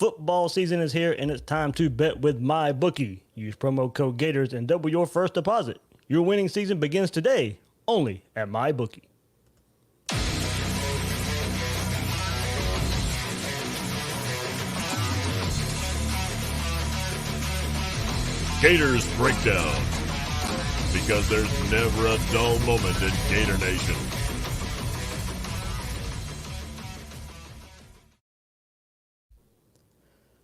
Football season is here, and it's time to bet with my bookie. Use promo code Gators and double your first deposit. Your winning season begins today, only at my bookie. Gators Breakdown, because there's never a dull moment in Gator Nation.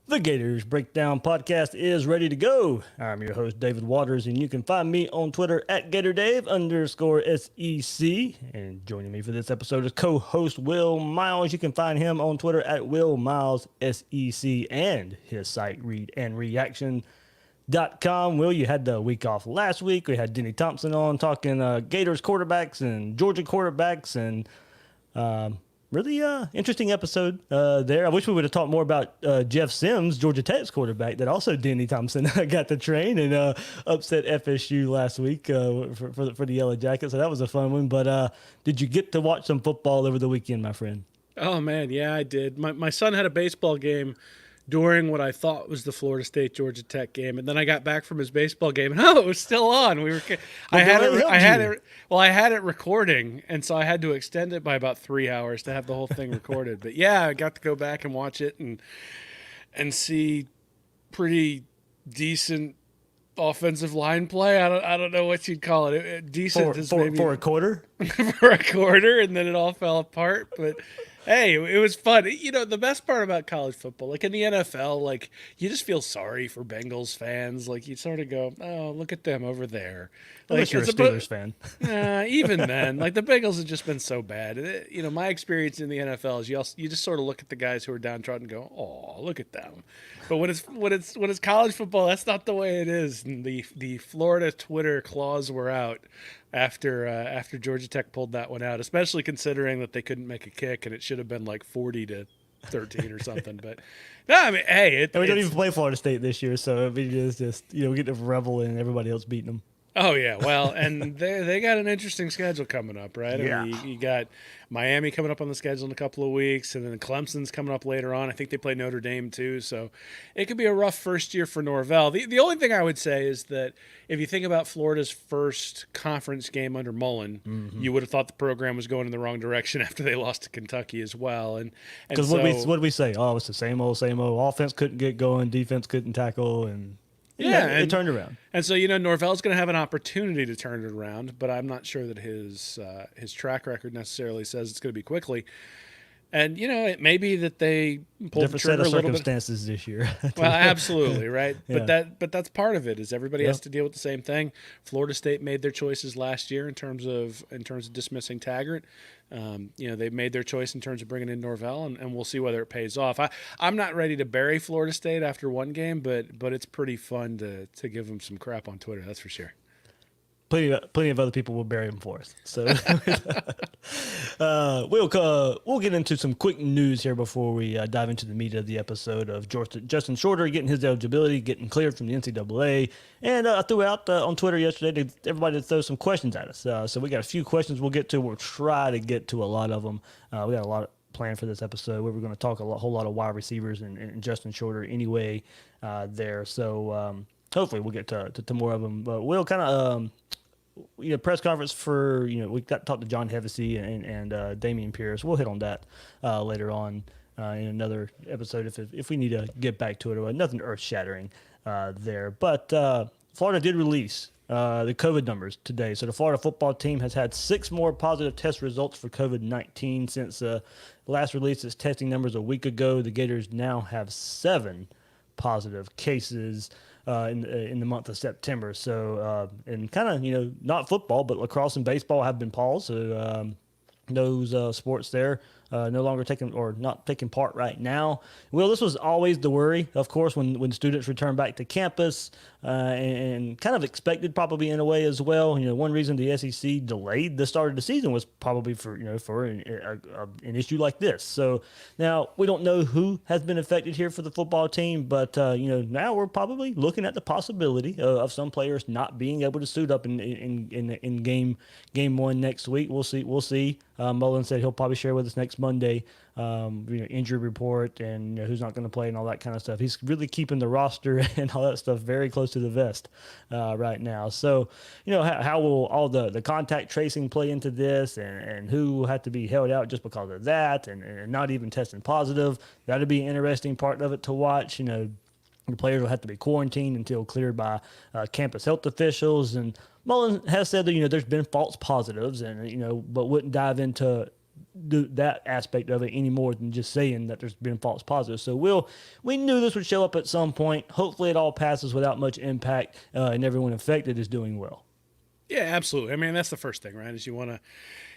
The Gators Breakdown podcast is ready to go. I'm your host, David Waters, and you can find me on Twitter at GatorDave_SEC. And joining me for this episode is co-host Will Miles. You can find him on Twitter at WillMilesSEC and his site, readandreaction.com. Will, you had the week off last week. We had Denny Thompson on talking Gators quarterbacks and Georgia quarterbacks, and really interesting episode there. I wish we would have talked more about Jeff Sims, Georgia Tech's quarterback, that also Denny Thompson got to train and upset FSU last week for the Yellow Jackets. So that was a fun one. But did you get to watch some football over the weekend, my friend? Oh, man, yeah, I did. My son had a baseball game during what I thought was the Florida State Georgia Tech game, and then I got back from his baseball game, and it was still on. I had it recording, and so I had to extend it by about 3 hours to have the whole thing recorded. But yeah, I got to go back and watch it and see pretty decent offensive line play. I don't know what you'd call it. Decent for a quarter. For a quarter, and then it all fell apart. But hey, it was fun. You know, the best part about college football, like in the NFL, like you just feel sorry for Bengals fans. Like you sort of go, "Oh, look at them over there." Unless you're a Steelers fan. Even then, like the Bengals have just been so bad. You know, my experience in the NFL is you just sort of look at the guys who are downtrodden and go, "Oh, look at them." But when it's college football, that's not the way it is. And the Florida Twitter claws were out after Georgia Tech pulled that one out, especially considering that they couldn't make a kick and it should have been like 40-13 or something. But no, I mean, hey, we don't even play Florida State this year, so I mean, it's just we get to revel in everybody else beating them. Oh yeah, well, and they got an interesting schedule coming up, right? Yeah. I mean, you got Miami coming up on the schedule in a couple of weeks, and then Clemson's coming up later on. I think they play Notre Dame too, so it could be a rough first year for Norvell. The only thing I would say is that if you think about Florida's first conference game under Mullen, you would have thought the program was going in the wrong direction after they lost to Kentucky as well. And because what did we say? Oh, it's the same old. Offense couldn't get going, defense couldn't tackle, and it turned around. And so, Norvell's going to have an opportunity to turn it around, but I'm not sure that his track record necessarily says it's going to be quickly. And, it may be that they pulled different set of circumstances this year. Well, absolutely, right? Yeah. But that's part of it, is everybody has to deal with the same thing. Florida State made their choices last year in terms of dismissing Taggart. They made their choice in terms of bringing in Norvell, and we'll see whether it pays off. I'm not ready to bury Florida State after one game, but it's pretty fun to give them some crap on Twitter, that's for sure. Plenty of other people will bury him for us. So we'll get into some quick news here before we dive into the meat of the episode of Justin Shorter getting his eligibility, getting cleared from the NCAA. And I threw out on Twitter yesterday to everybody to throw some questions at us. So we got a few questions we'll get to. We'll try to get to a lot of them. We got a lot planned for this episode where we're going to talk whole lot of wide receivers and Justin Shorter anyway there. So hopefully we'll get to more of them. But we'll kind of press conference for we got to talk to John Hevesy and Damian Pierce. We'll hit on that later on in another episode if we need to get back to it. Nothing earth shattering there, but Florida did release the COVID numbers today. So the Florida football team has had 6 more positive test results for COVID-19 since last released its testing numbers a week ago. The Gators now have 7 positive cases in the month of September. So, and kind of, not football, but lacrosse and baseball have been paused. So those sports there no longer not taking part right now. Well, this was always the worry, of course, when students return back to campus, and kind of expected probably in a way as well. One reason the SEC delayed the start of the season was probably for an issue like this. So now we don't know who has been affected here for the football team, but now we're probably looking at the possibility of some players not being able to suit up in game one next week. We'll see. Mullen said he'll probably share with us next Monday injury report and who's not going to play and all that kind of stuff. He's really keeping the roster and all that stuff very close to the vest right now. So, how will all the contact tracing play into this, and who will have to be held out just because of that, and not even testing positive? That'll be an interesting part of it to watch. The players will have to be quarantined until cleared by campus health officials. And Mullen has said that, there's been false positives but wouldn't dive into that aspect of it any more than just saying that there's been false positives. So we knew this would show up at some point. Hopefully it all passes without much impact and everyone affected is doing well. Yeah, absolutely. I mean, that's the first thing, right? Is you want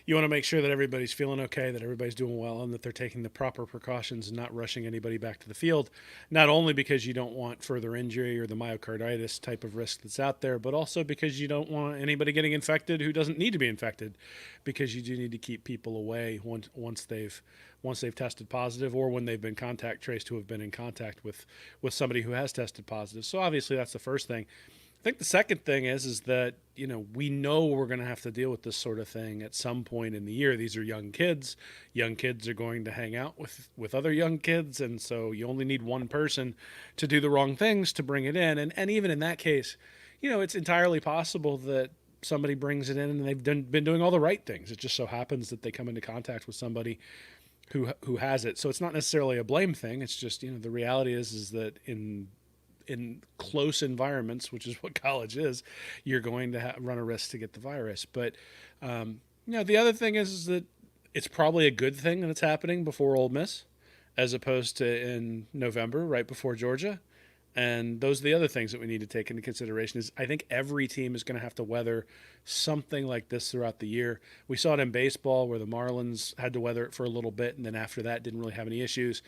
to make sure that everybody's feeling okay, that everybody's doing well, and that they're taking the proper precautions and not rushing anybody back to the field. Not only because you don't want further injury or the myocarditis type of risk that's out there, but also because you don't want anybody getting infected who doesn't need to be infected, because you do need to keep people away once they've tested positive, or when they've been contact traced who have been in contact with somebody who has tested positive. So obviously that's the first thing. I think the second thing is that, we know we're going to have to deal with this sort of thing at some point in the year. These are young kids. Young kids are going to hang out with other young kids, and so you only need one person to do the wrong things to bring it in. And even in that case, it's entirely possible that somebody brings it in and they've been doing all the right things. It just so happens that they come into contact with somebody who has it. So it's not necessarily a blame thing. It's just, the reality is that in close environments, which is what college is, you're going to run a risk to get the virus. But, the other thing is that it's probably a good thing that it's happening before Ole Miss as opposed to in November, right before Georgia. And those are the other things that we need to take into consideration. Is I think every team is going to have to weather something like this throughout the year. We saw it in baseball where the Marlins had to weather it for a little bit, and then after that didn't really have any issues.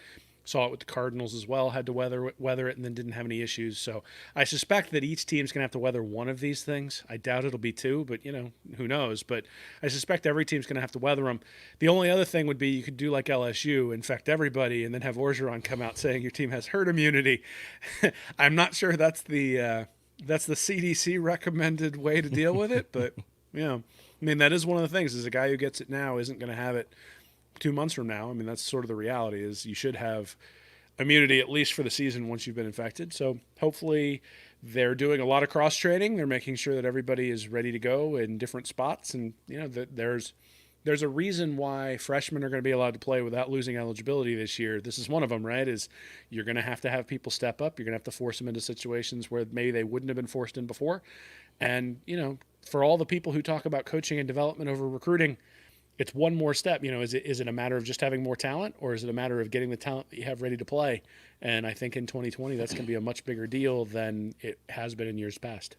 Saw it with the Cardinals as well, had to weather it and then didn't have any issues. So I suspect that each team's going to have to weather one of these things. I doubt it'll be two, but, who knows. But I suspect every team's going to have to weather them. The only other thing would be you could do like LSU, infect everybody, and then have Orgeron come out saying your team has herd immunity. I'm not sure that's the CDC recommended way to deal with it, but, that is one of the things is a guy who gets it now isn't going to have it 2 months from now. That's sort of the reality is you should have immunity at least for the season once you've been infected. So hopefully they're doing a lot of cross training. They're making sure that everybody is ready to go in different spots. And, there's a reason why freshmen are going to be allowed to play without losing eligibility this year. This is one of them, right? Is you're going to have people step up. You're going to have to force them into situations where maybe they wouldn't have been forced in before. And, for all the people who talk about coaching and development over recruiting, it's one more step. Is it a matter of just having more talent, or is it a matter of getting the talent that you have ready to play? And I think in 2020, that's going to be a much bigger deal than it has been in years past.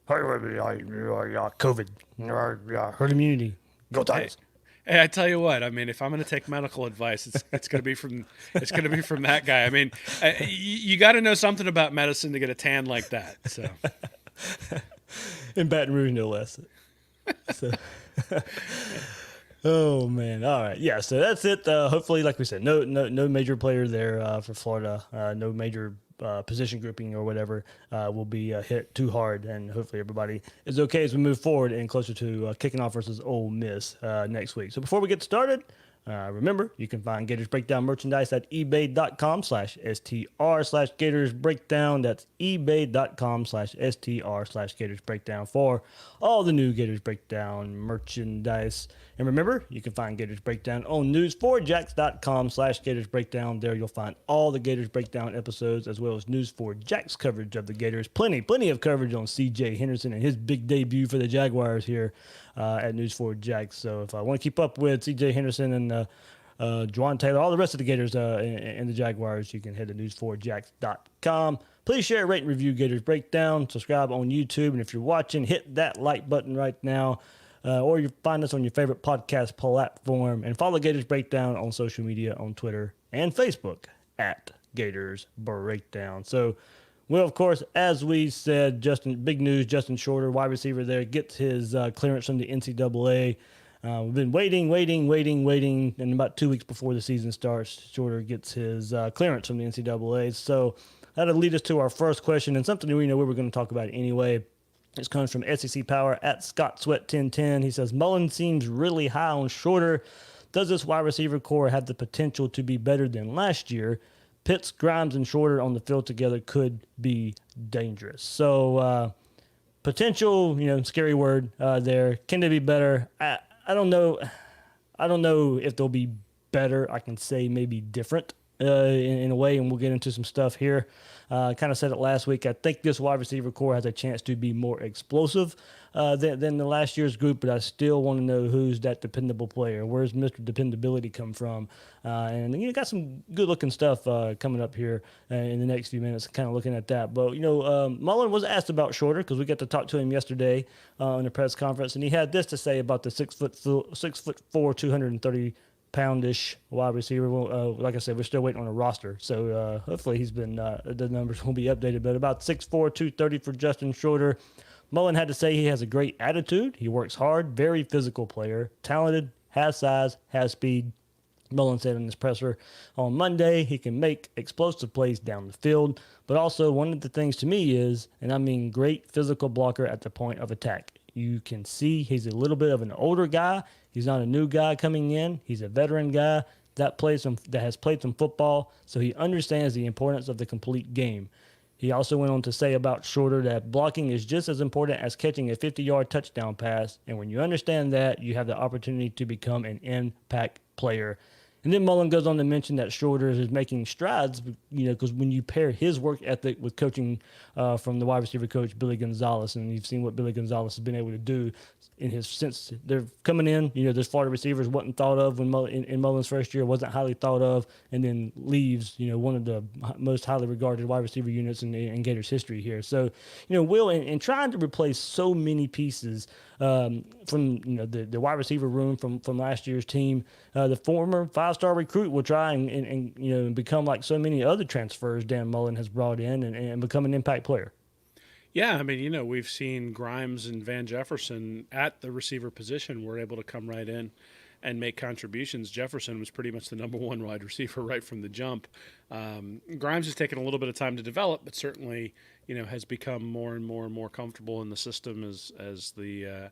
COVID, herd immunity, go Tigers. Hey, I tell you what. If I'm going to take medical advice, it's going to be from that guy. You got to know something about medicine to get a tan like that. So, in Baton Rouge, no less. So. Oh man! All right, yeah. So that's it. Hopefully, like we said, no major player there for Florida. No major position grouping or whatever will be hit too hard, and hopefully everybody is okay as we move forward and closer to kicking off versus Ole Miss next week. So before we get started, remember, you can find Gators Breakdown merchandise at ebay.com/str/Gators Breakdown. That's ebay.com/str/Gators Breakdown for all the new Gators Breakdown merchandise. And remember, you can find Gators Breakdown on news4jax.com/Gators Breakdown. There you'll find all the Gators Breakdown episodes as well as News4Jax coverage of the Gators. Plenty of coverage on C.J. Henderson and his big debut for the Jaguars here at News4Jax. So if I want to keep up with C.J. Henderson and Juwan Taylor, all the rest of the Gators and the Jaguars, you can head to news4jax.com. Please share, rate, and review Gators Breakdown. Subscribe on YouTube. And if you're watching, hit that like button right now. Or you find us on your favorite podcast platform. And follow Gators Breakdown on social media, on Twitter and Facebook at Gators Breakdown. So, well, of course, as we said, big news, Justin Shorter, wide receiver there, gets his clearance from the NCAA. We've been waiting, and about 2 weeks before the season starts, Shorter gets his clearance from the NCAA. So that'll lead us to our first question, and something we were going to talk about anyway. This comes from SEC Power at Scott Sweat 1010. He says, Mullen seems really high on Shorter. does this wide receiver core have the potential to be better than last year? Pitts, Grimes, and Shorter on the field together could be dangerous. So potential, scary word there. Can they be better? I don't know. I don't know if they'll be better. I can say maybe different in a way, and we'll get into some stuff here. Kind of said it last week. I think this wide receiver core has a chance to be more explosive than the last year's group, but I still want to know who's that dependable player. Where's Mr. Dependability come from? And got some good-looking stuff coming up here in the next few minutes, kind of looking at that. But, Mullen was asked about Shorter because we got to talk to him yesterday in the press conference, and he had this to say about the 6'4", 230-poundish wide receiver. Well, like I said, we're still waiting on a roster, so hopefully the numbers will be updated. But about 6'4", 230 for Justin Shorter. Mullen had to say he has a great attitude. He works hard, very physical player, talented, has size, has speed. Mullen said in his presser on Monday he can make explosive plays down the field, but also one of the things to me is, and I mean great physical blocker at the point of attack. You can see he's a little bit of an older guy. He's not a new guy coming in. He's a veteran guy that has played some football, so he understands the importance of the complete game. He also went on to say about Shorter that blocking is just as important as catching a 50-yard touchdown pass, and when you understand that, you have the opportunity to become an impact player. And then Mullen goes on to mention that Shorter is making strides, because when you pair his work ethic with coaching from the wide receiver coach, Billy Gonzalez, and you've seen what Billy Gonzalez has been able to do since they're coming in, there's Florida receivers wasn't thought of when in Mullen's first year, wasn't highly thought of, and then leaves, one of the most highly regarded wide receiver units in Gators history here. So, Will, in trying to replace so many pieces from the wide receiver room from last year's team, the former five-star recruit will try and become like so many other transfers Dan Mullen has brought in and become an impact player. Yeah, I mean, we've seen Grimes and Van Jefferson at the receiver position were able to come right in and make contributions. Jefferson was pretty much the number one wide receiver right from the jump. Grimes has taken a little bit of time to develop, but certainly, has become more and more and more comfortable in the system as the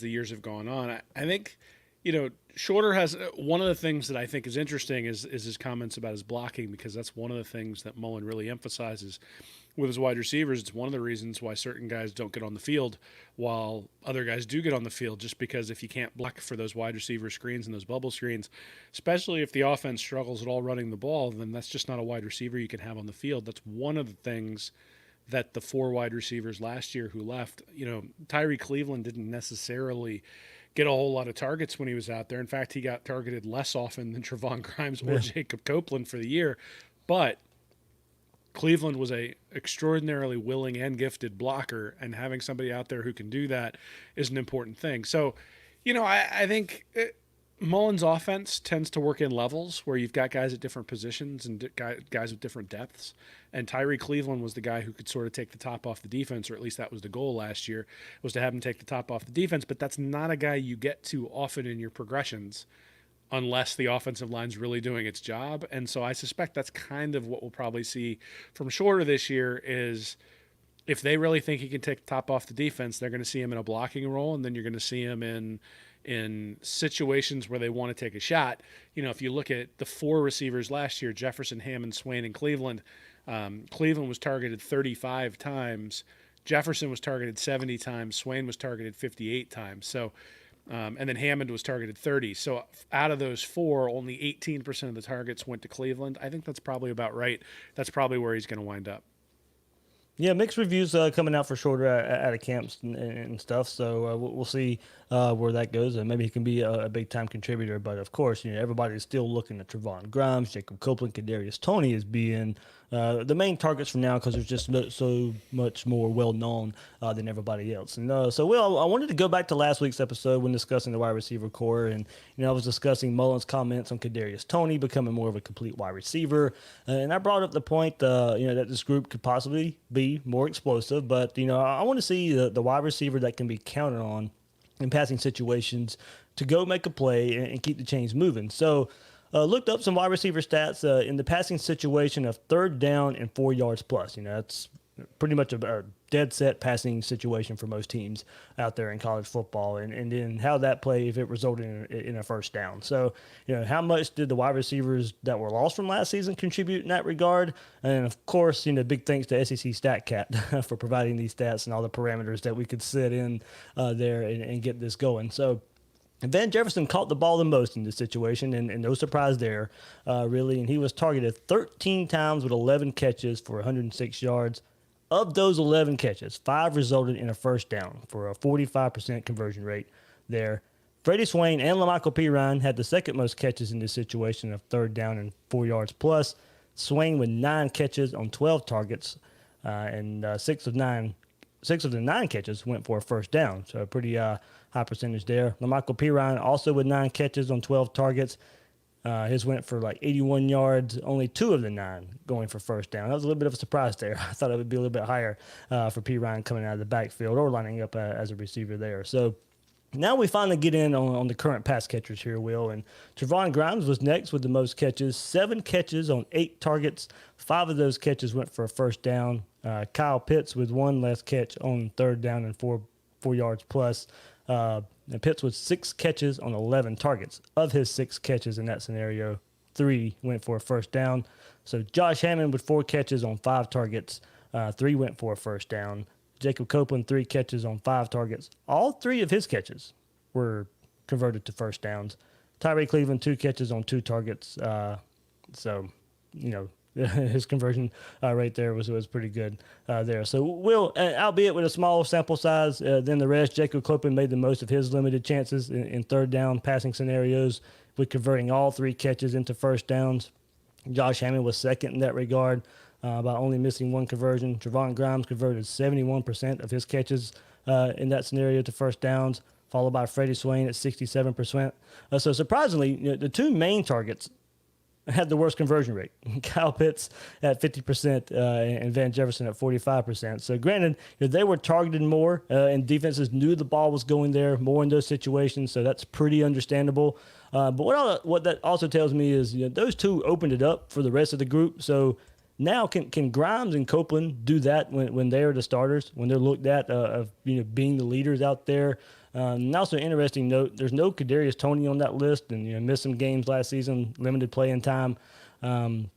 years have gone on. I think, Shorter has one of the things that I think is interesting is his comments about his blocking, because that's one of the things that Mullen really emphasizes with his wide receivers. It's one of the reasons why certain guys don't get on the field while other guys do get on the field, just because if you can't block for those wide receiver screens and those bubble screens, especially if the offense struggles at all running the ball, then that's just not a wide receiver you can have on the field. That's one of the things that the four wide receivers last year who left, Tyree Cleveland didn't necessarily get a whole lot of targets when he was out there. In fact, he got targeted less often than Trevon Grimes or Jacob Copeland for the year. But Cleveland was a extraordinarily willing and gifted blocker, and having somebody out there who can do that is an important thing. So, I think Mullen's offense tends to work in levels where you've got guys at different positions and guys with different depths. And Tyree Cleveland was the guy who could sort of take the top off the defense, or at least that was the goal last year, was to have him take the top off the defense. But that's not a guy you get to often in your progressions unless the offensive line's really doing its job. And so I suspect that's kind of what we'll probably see from Shorter this year is if they really think he can take the top off the defense, they're going to see him in a blocking role, and then you're going to see him in situations where they want to take a shot. If you look at the four receivers last year, Jefferson, Hammond, Swain, and Cleveland, Cleveland was targeted 35 times. Jefferson was targeted 70 times. Swain was targeted 58 times. So, and then Hammond was targeted 30. So out of those four, only 18% of the targets went to Cleveland. I think that's probably about right. That's probably where he's going to wind up. Yeah, mixed reviews coming out for Shorter out of camps and stuff. So we'll see where that goes. Maybe he can be a big-time contributor. But, of course, everybody's still looking at Trevon Grimes, Jacob Copeland, Kadarius Toney as being the main targets from now because they're just so much more well-known than everybody else. And so, Will, I wanted to go back to last week's episode when discussing the wide receiver core. And, I was discussing Mullen's comments on Kadarius Toney becoming more of a complete wide receiver. And I brought up the point, that this group could possibly be more explosive. But, I want to see the wide receiver that can be counted on in passing situations to go make a play and keep the chains moving. So looked up some wide receiver stats in the passing situation of 3rd down and 4 yards plus. That's pretty much a dead set passing situation for most teams out there in college football, and then how that play if it resulted in a first down. So, how much did the wide receivers that were lost from last season contribute in that regard? And of course, big thanks to SEC StatCat for providing these stats and all the parameters that we could set in there and get this going. So, Van Jefferson caught the ball the most in this situation, and no surprise there, really. And he was targeted 13 times with 11 catches for 106 yards. Of those 11 catches, 5 resulted in a first down for a 45% conversion rate there. Freddie Swain and LaMichael Pirine had the second most catches in this situation of third down and 4 yards plus. Swain with 9 catches on 12 targets, and 6 of the 9 catches went for a first down, so a pretty high percentage there. LaMichael Pirine also with 9 catches on 12 targets. His went for like 81 yards, only 2 of the 9 going for first down. That was a little bit of a surprise there. I thought it would be a little bit higher for Pirine coming out of the backfield or lining up as a receiver there. So now we finally get in on the current pass catchers here, Will. And Trevon Grimes was next with the most catches, 7 catches on 8 targets. 5 of those catches went for a first down. Kyle Pitts with 1 less catch on third down and 4 yards plus. And Pitts with 6 catches on 11 targets. Of his 6 catches in that scenario, 3 went for a first down. So Josh Hammond with 4 catches on 5 targets, 3 went for a first down. Jacob Copeland, 3 catches on 5 targets. All 3 of his catches were converted to first downs. Tyree Cleveland, 2 catches on 2 targets. His conversion rate there was pretty good there. So, Will, albeit with a small sample size than the rest, Jacob Copeland made the most of his limited chances in third down passing scenarios with converting all 3 catches into first downs. Josh Hammond was second in that regard by only missing 1 conversion. Trevon Grimes converted 71% of his catches in that scenario to first downs, followed by Freddie Swain at 67%. So surprisingly, the 2 main targets had the worst conversion rate. Kyle Pitts at 50% and Van Jefferson at 45%. So granted, they were targeted more and defenses knew the ball was going there more in those situations, so that's pretty understandable. But what that also tells me is those 2 opened it up for the rest of the group. So now can Grimes and Copeland do that when they're the starters, when they're looked at of being the leaders out there? And also, interesting note: there's no Kadarius Toney on that list, and missed some games last season, limited playing time. So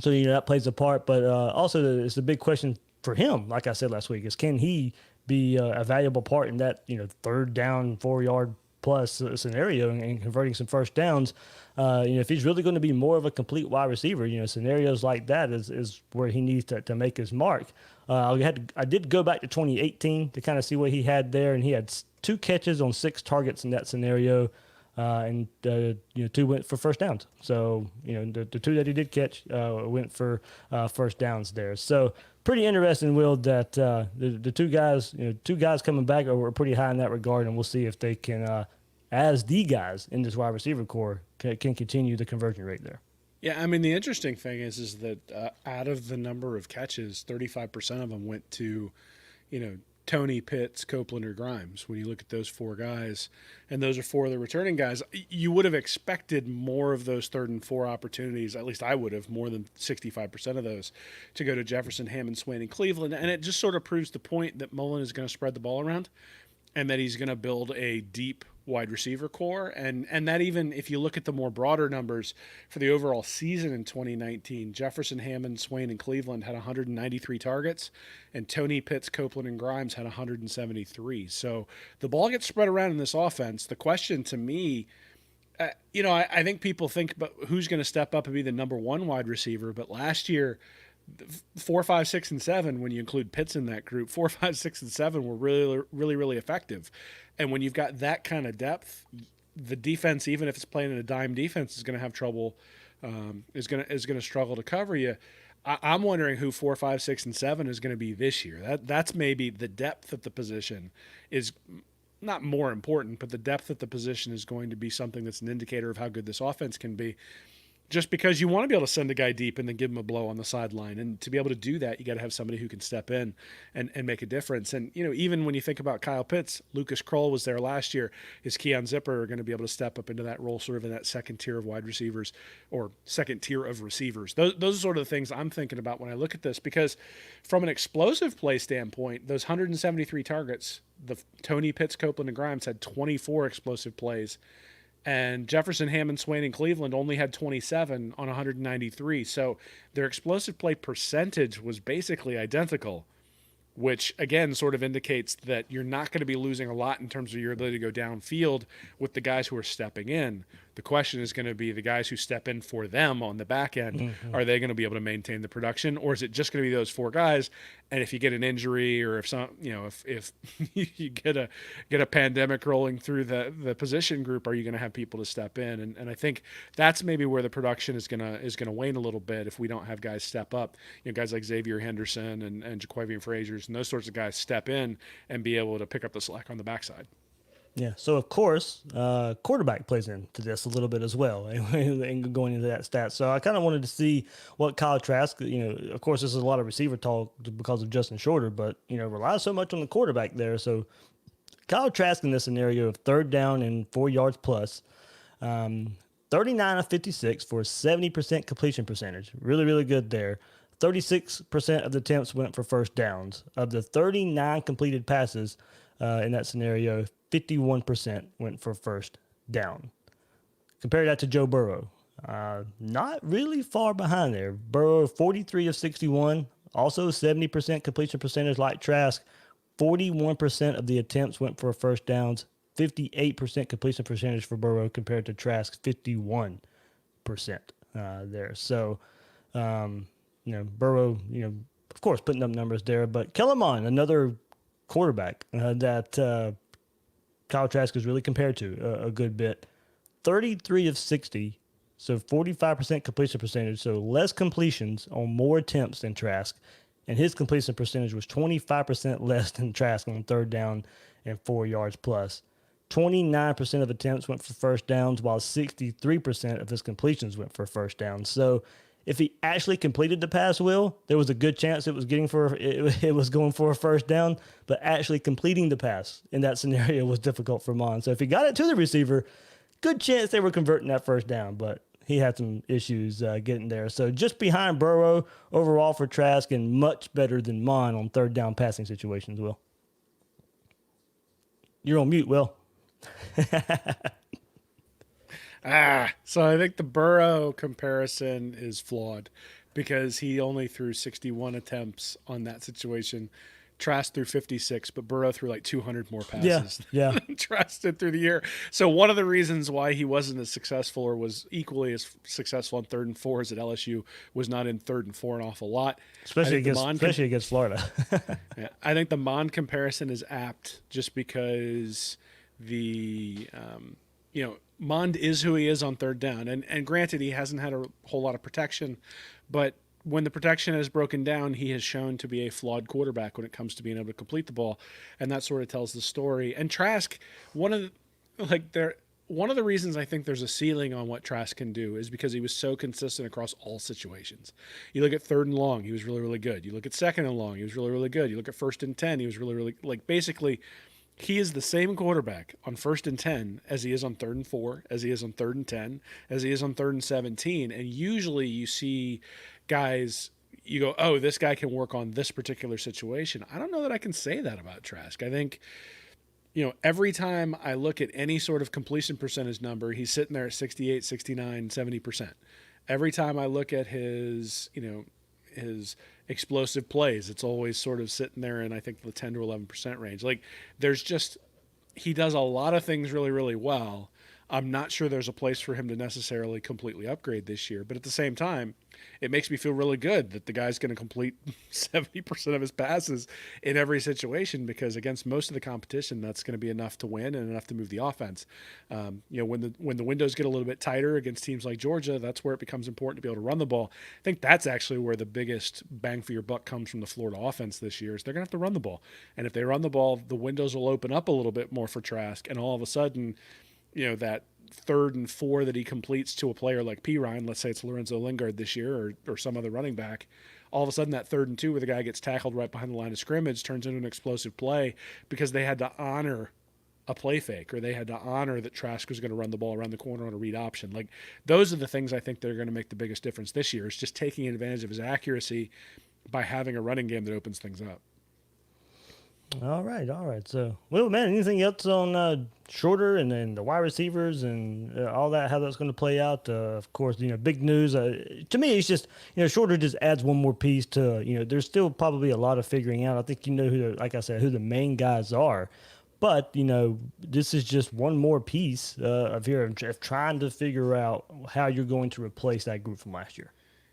that plays a part. But also, it's a big question for him. Like I said last week, is can he be a valuable part in that third down 4 yard plus scenario and converting some first downs? If he's really going to be more of a complete wide receiver, scenarios like that is where he needs to make his mark. I did go back to 2018 to kind of see what he had there, and he had 2 catches on 6 targets in that scenario, and 2 went for first downs. So the 2 that he did catch went for first downs there. So pretty interesting, Will, that the 2 guys coming back are pretty high in that regard, and we'll see if they can, as the guys in this wide receiver core, can continue the conversion rate there. Yeah, I mean, the interesting thing is that out of the number of catches, 35% of them went to, Toney, Pitts, Copeland, or Grimes. When you look at those 4 guys, and those are 4 of the returning guys, you would have expected more of those 3rd and 4 opportunities, at least I would have, more than 65% of those, to go to Jefferson, Hammond, Swain, and Cleveland. And it just sort of proves the point that Mullen is going to spread the ball around and that he's going to build a deep wide receiver core, and that even if you look at the more broader numbers for the overall season in 2019, Jefferson, Hammond, Swain, and Cleveland had 193 targets, and Toney, Pitts, Copeland, and Grimes had 173. So the ball gets spread around in this offense. The question to me, I think people think about who's going to step up and be the number 1 wide receiver, but last year 4, 5, 6, and 7, when you include Pitts in that group, 4, 5, 6, and 7 were really, really, really effective. And when you've got that kind of depth, the defense, even if it's playing in a dime defense, is going to have trouble. Is going to struggle to cover you. I'm wondering who 4, 5, 6, and 7 is going to be this year. That's maybe the depth at the position is not more important, but the depth at the position is going to be something that's an indicator of how good this offense can be. just because you want to be able to send a guy deep and then give him a blow on the sideline. And to be able to do that, you got to have somebody who can step in and make a difference. And, even when you think about Kyle Pitts, Lucas Kroll was there last year. Is Keon Zipper are going to be able to step up into that role sort of in that second tier of wide receivers or second tier of receivers? Those are sort of the things I'm thinking about when I look at this, because from an explosive play standpoint, those 173 targets, the Tony, Pitts, Copeland, and Grimes had 24 explosive plays. And Jefferson, Hammond, Swain, and Cleveland only had 27 on 193. So their explosive play percentage was basically identical, which, again, sort of indicates that you're not going to be losing a lot in terms of your ability to go downfield with the guys who are stepping in. The question is going to be the guys who step in for them on the back end. Mm-hmm. Are they going to be able to maintain the production, or is it just going to be those 4 guys? And if you get an injury, or if if you get a pandemic rolling through the position group, are you going to have people to step in? And I think that's maybe where the production is gonna wane a little bit if we don't have guys step up. Guys like Xavier Henderson and Jaquavian Frazier's and those sorts of guys step in and be able to pick up the slack on the backside. Yeah, so of course, quarterback plays into this a little bit as well, and going into that stat. So I kind of wanted to see what Kyle Trask, of course, this is a lot of receiver talk because of Justin Shorter, but, relies so much on the quarterback there. So Kyle Trask in this scenario of 3rd down and 4 yards plus, 39 of 56 for a 70% completion percentage. Really, really good there. 36% of the attempts went for first downs. Of the 39 completed passes in that scenario, 51% went for first down. Compare that to Joe Burrow. Not really far behind there. Burrow, 43 of 61, also 70% completion percentage like Trask. 41% of the attempts went for first downs. 58% completion percentage for Burrow compared to Trask's 51% there. So, Burrow, of course, putting up numbers there. But Kellen Mond, another quarterback that Kyle Trask is really compared to a good bit. 33 of 60, so 45% completion percentage, so less completions on more attempts than Trask. And his completion percentage was 25% less than Trask on 3rd down and 4 yards plus. 29% of attempts went for first downs, while 63% of his completions went for first downs. So if he actually completed the pass, there was a good chance it was going for a first down, but actually completing the pass in that scenario was difficult for Mond. So if he got it to the receiver, good chance they were converting that first down, but he had some issues getting there. So just behind Burrow overall for Trask, and much better than Mond on 3rd down passing situations, Will. You're on mute, Will. So I think the Burrow comparison is flawed because he only threw 61 attempts on that situation. Trask threw 56, but Burrow threw like 200 more passes. Yeah. Trask did through the year. So one of the reasons why he wasn't as successful, or was equally as successful on 3rd and 4 as at LSU, was not in 3rd and 4 an awful lot. Especially against Florida. Yeah, I think the Mond comparison is apt just because Mond is who he is on 3rd down. And granted, he hasn't had a whole lot of protection, but when the protection has broken down, he has shown to be a flawed quarterback when it comes to being able to complete the ball. And that sort of tells the story. And Trask, one of the reasons I think there's a ceiling on what Trask can do is because he was so consistent across all situations. You look at 3rd and long, he was really, really good. You look at 2nd and long, he was really, really good. You look at 1st and 10, he was really, really, basically, he is the same quarterback on 1st and 10 as he is on 3rd and 4, as he is on 3rd and 10, as he is on 3rd and 17. And usually you see guys, you go, oh, this guy can work on this particular situation. I don't know that I can say that about Trask. I think, every time I look at any sort of completion percentage number, he's sitting there at 68, 69, 70%. Every time I look at his explosive plays, it's always sort of sitting there in, I think, the 10 to 11% range. He does a lot of things really, really well. I'm not sure there's a place for him to necessarily completely upgrade this year, but at the same time, it makes me feel really good that the guy's going to complete 70% of his passes in every situation, because against most of the competition, that's going to be enough to win and enough to move the offense. When the windows get a little bit tighter against teams like Georgia, that's where it becomes important to be able to run the ball. I think that's actually where the biggest bang for your buck comes from the Florida offense this year, is they're going to have to run the ball. And if they run the ball, the windows will open up a little bit more for Trask, and all of a sudden, that 3rd and 4 that he completes to a player like Pirine, let's say it's Lorenzo Lingard this year or some other running back, all of a sudden that 3rd and 2 where the guy gets tackled right behind the line of scrimmage turns into an explosive play because they had to honor a play fake, or they had to honor that Trask was going to run the ball around the corner on a read option. Like, those are the things I think that are going to make the biggest difference this year, is just taking advantage of his accuracy by having a running game that opens things up. All right. So, well, man, anything else on Shorter and then the wide receivers and all that, how that's going to play out? Of course, big news. To me, it's just, Shorter just adds one more piece to, there's still probably a lot of figuring out. I think like I said, who the main guys are. But, this is just one more piece of trying to figure out how you're going to replace that group from last year.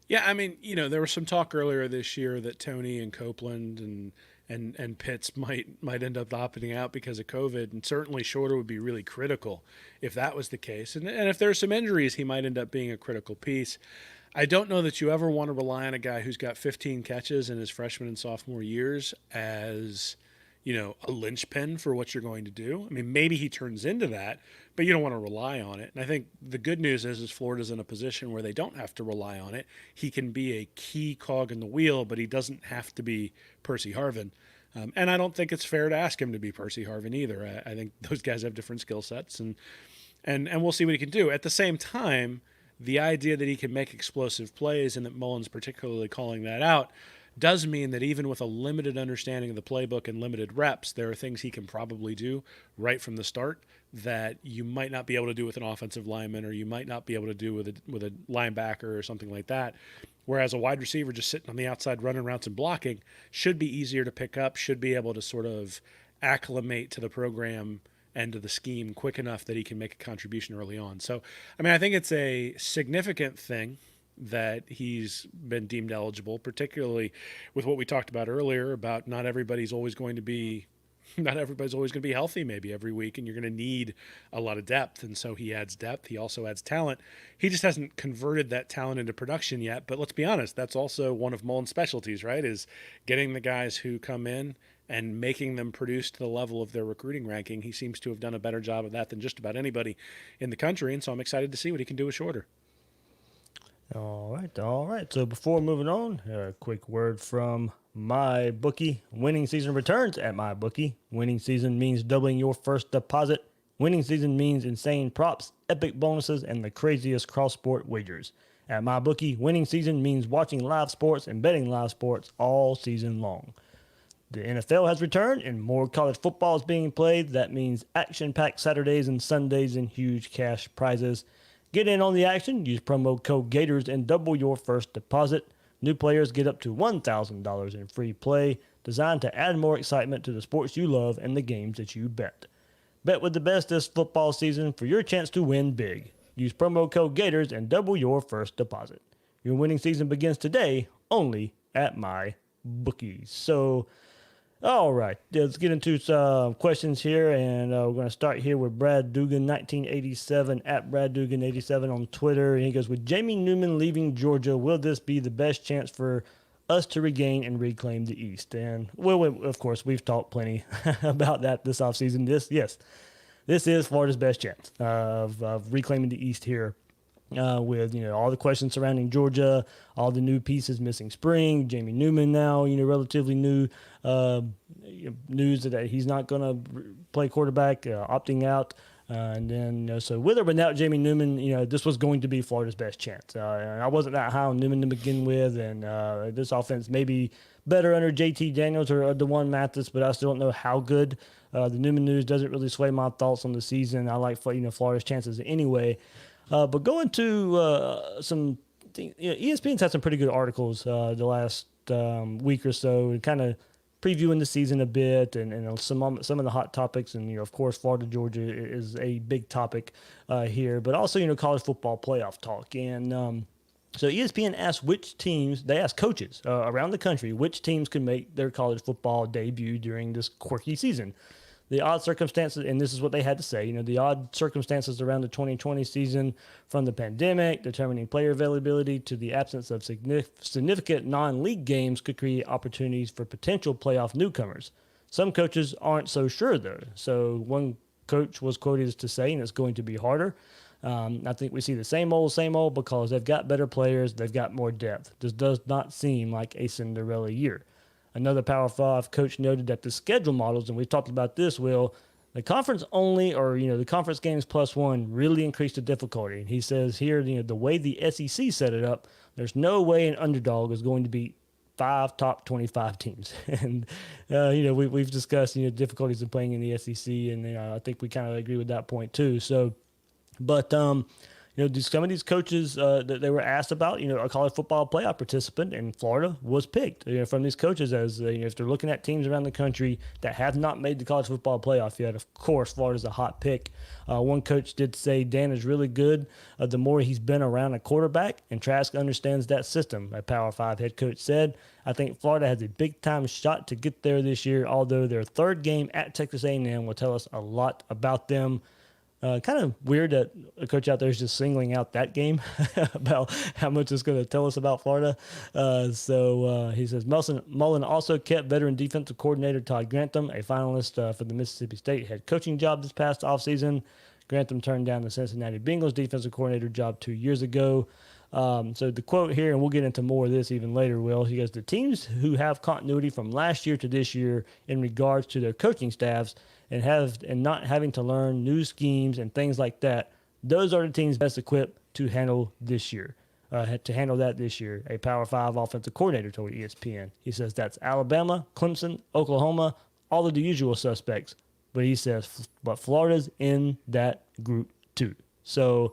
Yeah, I mean, there was some talk earlier this year that Tony and Copeland and Pitts might end up opting out because of COVID, and certainly Shorter would be really critical if that was the case. And if there's some injuries, he might end up being a critical piece. I don't know that you ever want to rely on a guy who's got 15 catches in his freshman and sophomore years as a linchpin for what you're going to do. I mean, maybe he turns into that, but you don't want to rely on it. And I think the good news is Florida's in a position where they don't have to rely on it. He can be a key cog in the wheel, but he doesn't have to be Percy Harvin. And I don't think it's fair to ask him to be Percy Harvin either. I think those guys have different skill sets, and we'll see what he can do. At the same time, the idea that he can make explosive plays, and that Mullen's particularly calling that out, does mean that even with a limited understanding of the playbook and limited reps, there are things he can probably do right from the start that you might not be able to do with an offensive lineman, or you might not be able to do with a linebacker or something like that. Whereas a wide receiver just sitting on the outside running routes and blocking should be easier to pick up, should be able to sort of acclimate to the program and to the scheme quick enough that he can make a contribution early on. So, I mean, I think it's a significant thing that he's been deemed eligible, particularly with what we talked about earlier about not everybody's always going to be healthy maybe every week, and you're going to need a lot of depth. And so he adds depth. He also adds talent. He just hasn't converted that talent into production yet. But let's be honest, that's also one of Mullen's specialties, right? Is getting the guys who come in and making them produce to the level of their recruiting ranking. He seems to have done a better job of that than just about anybody in the country. And so I'm excited to see what he can do with Shorter. All right. So before moving on, a quick word from MyBookie. Winning season returns at MyBookie. Winning season means doubling your first deposit. Winning season means insane props, epic bonuses, and the craziest cross-sport wagers. At MyBookie, winning season means watching live sports and betting live sports all season long. The NFL has returned and more college football is being played. That means action-packed Saturdays and Sundays and huge cash prizes. Get in on the action. Use promo code Gators and double your first deposit. New players get up to $1,000 in free play, designed to add more excitement to the sports you love and the games that you bet. Bet with the best this football season for your chance to win big. Use promo code Gators and double your first deposit. Your winning season begins today only at MyBookie. So, all right, let's get into some questions here, and we're going to start here with Brad Dugan, 1987, at Brad Dugan 87 on Twitter, and he goes, with Jamie Newman leaving Georgia, will this be the best chance for us to regain and reclaim the East? And, well, of course, we've talked plenty about that this offseason. This is Florida's best chance of reclaiming the East here. With all the questions surrounding Georgia, all the new pieces missing spring, Jamie Newman now relatively new news that he's not going to play quarterback, opting out, and then so with or without Jamie Newman, this was going to be Florida's best chance. And I wasn't that high on Newman to begin with, and this offense may be better under JT Daniels or DeJuan Mathis, but I still don't know how good. The Newman news doesn't really sway my thoughts on the season. I like Florida's chances anyway. But going to some, ESPN's had some pretty good articles the last week or so, and kind of previewing the season a bit, and some of the hot topics, and of course Florida Georgia is a big topic here, but also college football playoff talk, and so ESPN asked they asked coaches around the country which teams could make their college football debut during this quirky season. The odd circumstances, and this is what they had to say, the odd circumstances around the 2020 season, from the pandemic, determining player availability, to the absence of significant non-league games, could create opportunities for potential playoff newcomers. Some coaches aren't so sure, though. So one coach was quoted as to say, and it's going to be harder. I think we see the same old because they've got better players, they've got more depth. This does not seem like a Cinderella year. Another Power 5 coach noted that the schedule models, and we've talked about this, Will, the conference only, or the conference games +1 really increased the difficulty. And he says here, the way the SEC set it up, there's no way an underdog is going to beat 5 top 25 teams. And we've discussed difficulties of playing in the SEC, and I think we kind of agree with that point too. So, but some of these coaches that they were asked about, a college football playoff participant, and Florida was picked from these coaches as if they're looking at teams around the country that have not made the college football playoff yet. Of course, Florida's a hot pick. One coach did say Dan is really good the more he's been around a quarterback, and Trask understands that system. A Power 5 head coach said, I think Florida has a big-time shot to get there this year, although their third game at Texas A&M will tell us a lot about them. Kind of weird that a coach out there is just singling out that game about how much it's going to tell us about Florida. So he says Mullen also kept veteran defensive coordinator Todd Grantham, a finalist for the Mississippi State head coaching job this past offseason. Grantham turned down the Cincinnati Bengals defensive coordinator job 2 years ago. So the quote here, and we'll get into more of this even later, Will, he goes, the teams who have continuity from last year to this year in regards to their coaching staffs and not having to learn new schemes and things like that, those are the teams best equipped to handle this year. This year, a Power 5 offensive coordinator told ESPN. He says that's Alabama, Clemson, Oklahoma, all of the usual suspects. But he says, but Florida's in that group too. So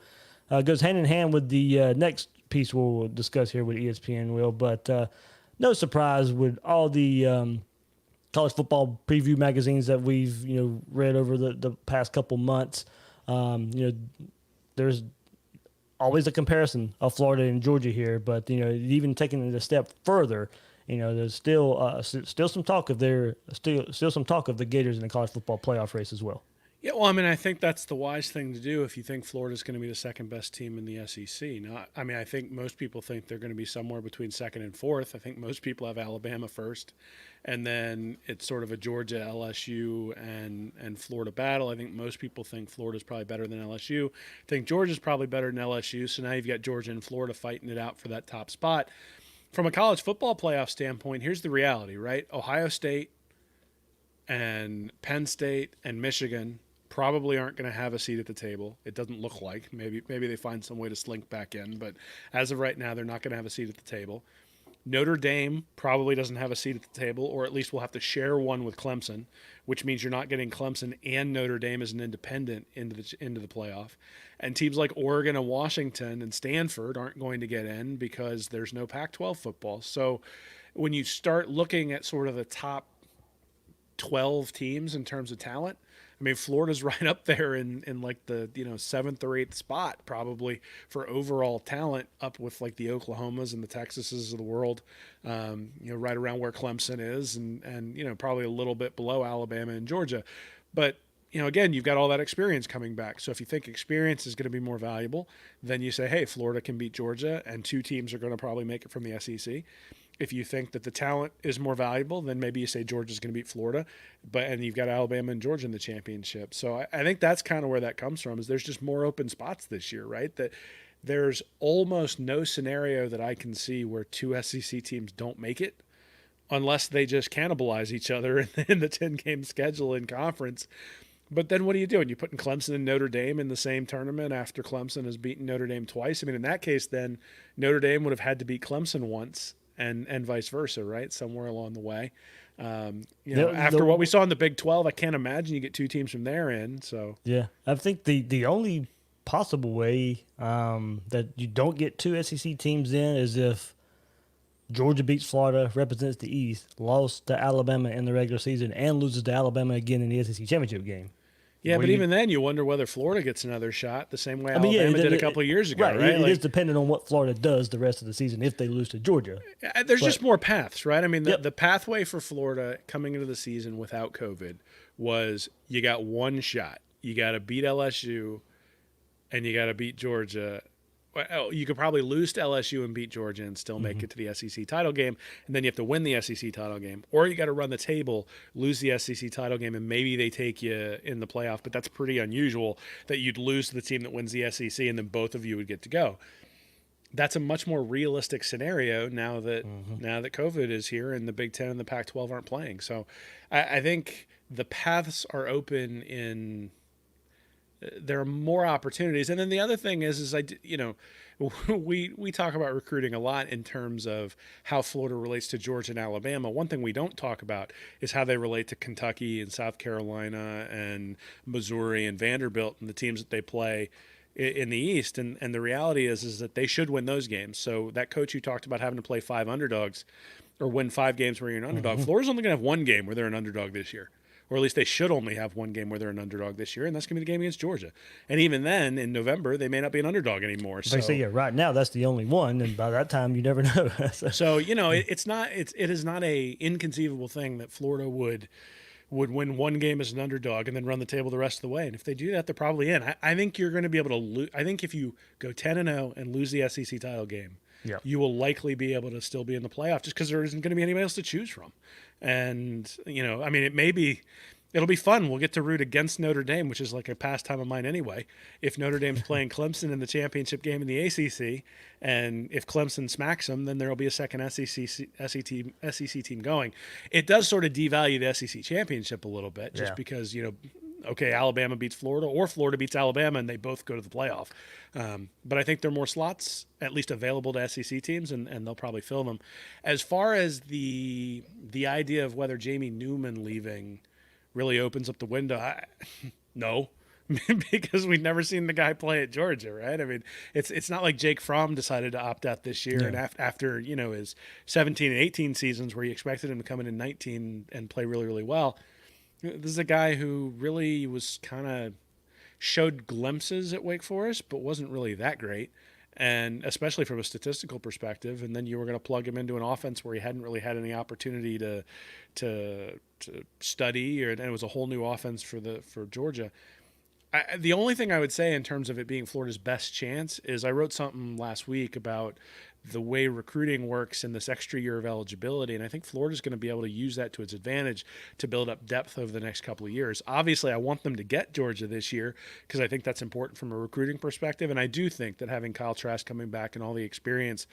it goes hand in hand with the next piece we'll discuss here with ESPN, Will. But no surprise with all the college football preview magazines that we've read over the past couple months. There's always a comparison of Florida and Georgia here, but even taking it a step further, there's still some talk of some talk of the Gators in the college football playoff race as well. Yeah, well, I mean, I think that's the wise thing to do if you think Florida's going to be the second best team in the SEC. I think most people think they're going to be somewhere between second and fourth. I think most people have Alabama first, and then it's sort of a Georgia, LSU, and Florida battle. I think most people think Florida's probably better than LSU. I think Georgia's probably better than LSU, so now you've got Georgia and Florida fighting it out for that top spot. From a college football playoff standpoint, here's the reality, right? Ohio State and Penn State and Michigan probably aren't going to have a seat at the table. It doesn't look like. Maybe they find some way to slink back in, but as of right now, they're not going to have a seat at the table. Notre Dame probably doesn't have a seat at the table, or at least will have to share one with Clemson, which means you're not getting Clemson and Notre Dame as an independent into the playoff. And teams like Oregon and Washington and Stanford aren't going to get in because there's no Pac-12 football. So when you start looking at sort of the top 12 teams in terms of talent, I mean, Florida's right up there in like the seventh or eighth spot probably for overall talent, up with like the Oklahomas and the Texases of the world, right around where Clemson is, and probably a little bit below Alabama and Georgia. But again, you've got all that experience coming back. So if you think experience is going to be more valuable, then you say, hey, Florida can beat Georgia, and two teams are going to probably make it from the SEC. If you think that the talent is more valuable, then maybe you say Georgia's going to beat Florida, and you've got Alabama and Georgia in the championship. So I think that's kind of where that comes from, is there's just more open spots this year, right? That there's almost no scenario that I can see where two SEC teams don't make it unless they just cannibalize each other in the 10-game schedule in conference. But then what are you doing? You're putting Clemson and Notre Dame in the same tournament after Clemson has beaten Notre Dame twice. I mean, in that case, then Notre Dame would have had to beat Clemson once, and vice versa, right? Somewhere along the way. After what we saw in the Big 12, I can't imagine you get two teams from there in. So yeah, I think the only possible way that you don't get two SEC teams in is if Georgia beats Florida, represents the East, lost to Alabama in the regular season, and loses to Alabama again in the SEC championship game. Yeah, but even then, you wonder whether Florida gets another shot the same way Alabama did a couple of years ago, right? It is dependent on what Florida does the rest of the season if they lose to Georgia. There's just more paths, right? I mean, the pathway for Florida coming into the season without COVID was you got one shot. You got to beat LSU, and you got to beat Georgia, well, you could probably lose to LSU and beat Georgia and still make it to the SEC title game, and then you have to win the SEC title game, or you got to run the table, lose the SEC title game, and maybe they take you in the playoff. But that's pretty unusual that you'd lose to the team that wins the SEC, and then both of you would get to go. That's a much more realistic scenario now that COVID is here and the Big Ten and the Pac-12 aren't playing. So I think the paths are open in. There are more opportunities. And then the other thing is we talk about recruiting a lot in terms of how Florida relates to Georgia and Alabama. One thing we don't talk about is how they relate to Kentucky and South Carolina and Missouri and Vanderbilt and the teams that they play in the East. And the reality is that they should win those games. So that coach who talked about having to play 5 underdogs or win 5 games where you're an underdog, Florida's only going to have 1 game where they're an underdog this year. Or at least they should only have 1 game where they're an underdog this year, and that's going to be the game against Georgia. And even then, in November, they may not be an underdog anymore. So, right now that's the only one, and by that time, you never know. So it is not a inconceivable thing that Florida would win 1 game as an underdog and then run the table the rest of the way. And if they do that, they're probably in. I think you're going to be able to lose. I think if you go 10-0 and lose the SEC title game, you will likely be able to still be in the playoff just because there isn't going to be anybody else to choose from. And, it'll be fun. We'll get to root against Notre Dame, which is like a pastime of mine anyway. If Notre Dame's playing Clemson in the championship game in the ACC, and if Clemson smacks them, then there'll be a second SEC team going. It does sort of devalue the SEC championship a little bit just because, Alabama beats Florida or Florida beats Alabama and they both go to the playoff. But I think there are more slots at least available to SEC teams and they'll probably fill them. As far as the idea of whether Jamie Newman leaving really opens up the window, no. Because we've never seen the guy play at Georgia, right? I mean, it's not like Jake Fromm decided to opt out this year and after his 17 and 18 seasons where you expected him to come in 19 and play really, really well. This is a guy who really was kind of showed glimpses at Wake Forest, but wasn't really that great, and especially from a statistical perspective. And then you were going to plug him into an offense where he hadn't really had any opportunity to study, and it was a whole new offense for Georgia. The only thing I would say in terms of it being Florida's best chance is I wrote something last week about the way recruiting works in this extra year of eligibility, and I think Florida's going to be able to use that to its advantage to build up depth over the next couple of years. Obviously, I want them to get Georgia this year because I think that's important from a recruiting perspective, and I do think that having Kyle Trask coming back and all the experience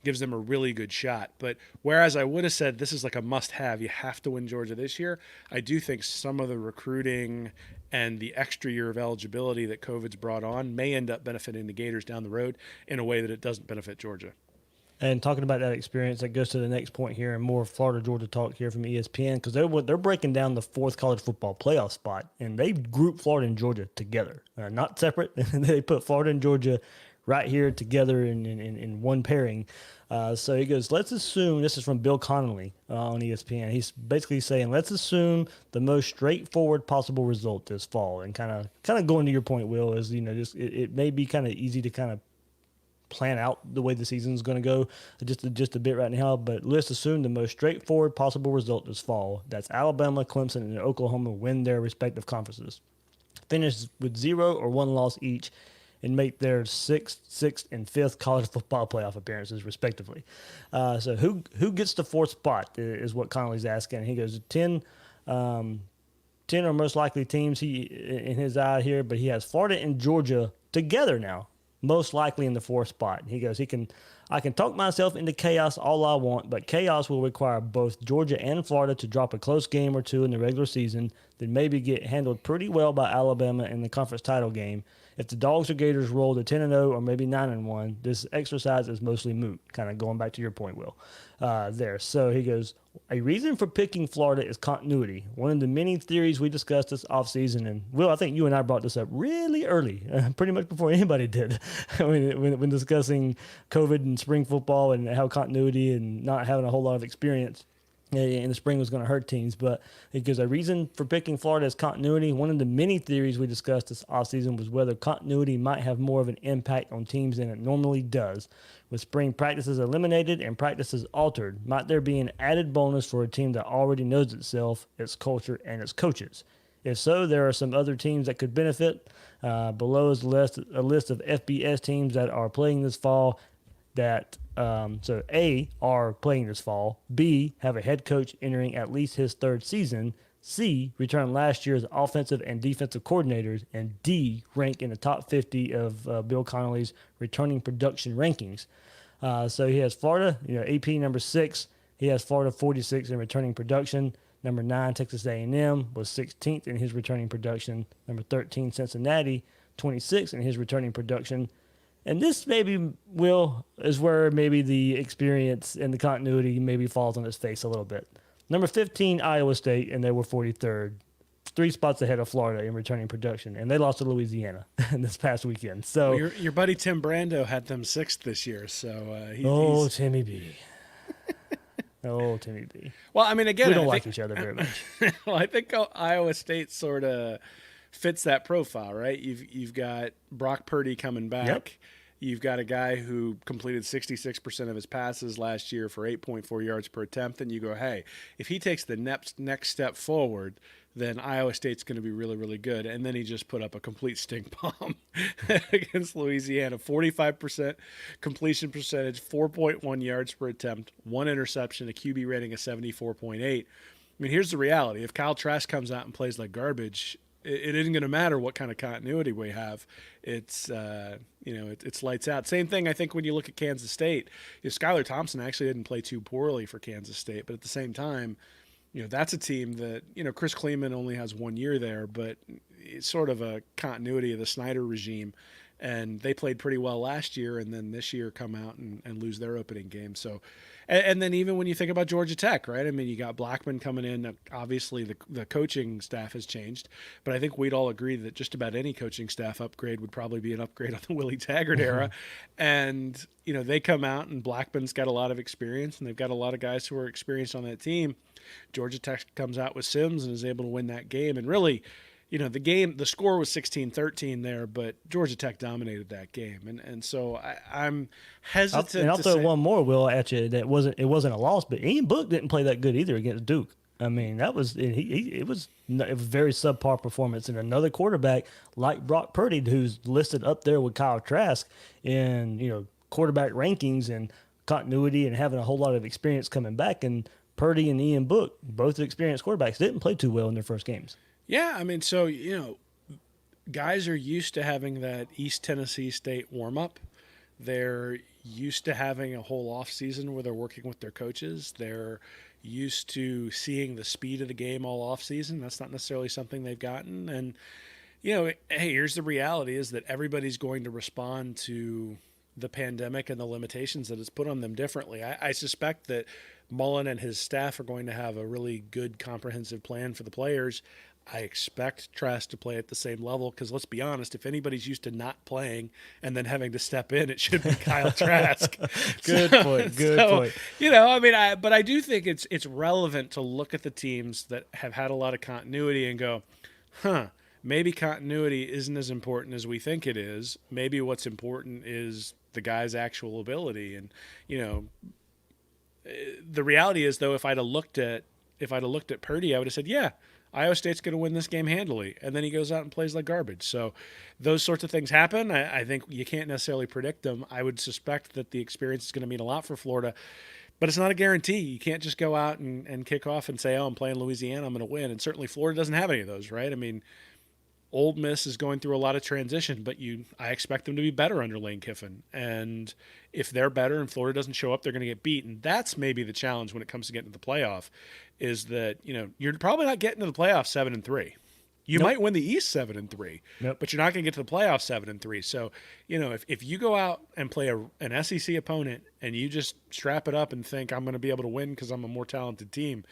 gives them a really good shot. But whereas I would have said this is like a must-have, you have to win Georgia this year, I do think some of the recruiting and the extra year of eligibility that COVID's brought on may end up benefiting the Gators down the road in a way that it doesn't benefit Georgia. And talking about that experience, that goes to the next point here, and more Florida-Georgia talk here from ESPN, because they're breaking down the 4th college football playoff spot, and they group Florida and Georgia together, not separate. They put Florida and Georgia right here together in one pairing. So he goes, let's assume, this is from Bill Connolly on ESPN. He's basically saying, let's assume the most straightforward possible result this fall. And kind of going to your point, Will, is, just it may be kind of easy to kind of plan out the way the season's going to go just a bit right now, but let's assume the most straightforward possible result this fall. That's Alabama, Clemson, and Oklahoma win their respective conferences. Finish with 0 or 1 loss each and make their 6th, and 5th college football playoff appearances, respectively. So who gets the 4th spot is what Connolly's asking. He goes, 10 are most likely teams in his eye here, but he has Florida and Georgia together now, most likely in the 4th spot. He goes, I can talk myself into chaos all I want, but chaos will require both Georgia and Florida to drop a close game or two in the regular season, then maybe get handled pretty well by Alabama in the conference title game. If the Dogs or Gators roll to 10-0 or maybe 9-1, this exercise is mostly moot. Kind of going back to your point, Will, there. So he goes, a reason for picking Florida is continuity. One of the many theories we discussed this offseason, and Will, I think you and I brought this up really early, pretty much before anybody did, when discussing COVID and spring football and how continuity and not having a whole lot of experience in the spring was going to hurt teams. But because a reason for picking Florida is continuity. One of the many theories we discussed this offseason was whether continuity might have more of an impact on teams than it normally does. With spring practices eliminated and practices altered, might there be an added bonus for a team that already knows itself, its culture, and its coaches? If so, there are some other teams that could benefit. Below is a list of FBS teams that are playing this fall that so A, are playing this fall, B, have a head coach entering at least his third season, C, return last year's offensive and defensive coordinators, and D, rank in the top 50 of Bill Connolly's returning production rankings. So he has Florida, AP number 6. He has Florida 46 in returning production. Number 9, Texas A&M was 16th in his returning production. Number 13, Cincinnati, 26 in his returning production. And this maybe, Will, is where maybe the experience and the continuity maybe falls on its face a little bit. Number 15, Iowa State, and they were 43rd. 3 spots ahead of Florida in returning production, and they lost to Louisiana this past weekend. So well, your buddy Tim Brando had them 6th this year, so he's... Timmy B. Oh, Timmy B. Well, I mean, again, we don't like each other very much. Well, I think Iowa State sort of fits that profile, right? You've got Brock Purdy coming back. Yep. You've got a guy who completed 66% of his passes last year for 8.4 yards per attempt, and you go, hey, if he takes the next step forward, then Iowa State's going to be really, really good. And then he just put up a complete stink bomb against Louisiana. 45% completion percentage, 4.1 yards per attempt, 1 interception, a QB rating of 74.8. I mean, here's the reality. If Kyle Trask comes out and plays like garbage, it isn't going to matter what kind of continuity we have. It's it's lights out. Same thing, I think, when you look at Kansas State. Skylar Thompson actually didn't play too poorly for Kansas State, but at the same time, that's a team that, Chris Kleeman only has 1 year there, but it's sort of a continuity of the Snyder regime. And they played pretty well last year, and then this year come out and lose their opening game. So, and then even when you think about Georgia Tech, right? I mean, you got Blackman coming in. Obviously, the coaching staff has changed, but I think we'd all agree that just about any coaching staff upgrade would probably be an upgrade on the Willie Taggart era. And, they come out, and Blackman's got a lot of experience, and they've got a lot of guys who are experienced on that team. Georgia Tech comes out with Sims and is able to win that game. And really, the score was 16-13 there, but Georgia Tech dominated that game. And so I'm hesitant and I'll to throw say, one more, Will, at you. It wasn't a loss, but Ian Book didn't play that good either against Duke. I mean, it was a very subpar performance. And another quarterback like Brock Purdy, who's listed up there with Kyle Trask in, quarterback rankings and continuity and having a whole lot of experience coming back. And Purdy and Ian Book, both experienced quarterbacks, didn't play too well in their first games. Yeah, I mean, so, guys are used to having that East Tennessee State warm-up. They're used to having a whole offseason where they're working with their coaches. They're used to seeing the speed of the game all offseason. That's not necessarily something they've gotten. And, hey, here's the reality is that everybody's going to respond to the pandemic and the limitations that it's put on them differently. I suspect that Mullen and his staff are going to have a really good comprehensive plan for the players. I expect Trask to play at the same level because, let's be honest, if anybody's used to not playing and then having to step in, it should be Kyle Trask. Good point. But I do think it's relevant to look at the teams that have had a lot of continuity and go, maybe continuity isn't as important as we think it is. Maybe what's important is the guy's actual ability. And, the reality is, though, if I'd have looked at Purdy, I would have said, yeah, Iowa State's going to win this game handily. And then he goes out and plays like garbage. So those sorts of things happen. I think you can't necessarily predict them. I would suspect that the experience is going to mean a lot for Florida, but it's not a guarantee. You can't just go out and kick off and say, oh, I'm playing Louisiana, I'm going to win. And certainly Florida doesn't have any of those, right? I mean, Ole Miss is going through a lot of transition, but I expect them to be better under Lane Kiffin. And if they're better and Florida doesn't show up, they're going to get beat. And that's maybe the challenge when it comes to getting to the playoff, is that, you're probably not getting to the playoff 7-3. You might win the East 7-3, but you're not going to get to the playoff 7-3. So, if you go out and play an SEC opponent and you just strap it up and think I'm going to be able to win because I'm a more talented team,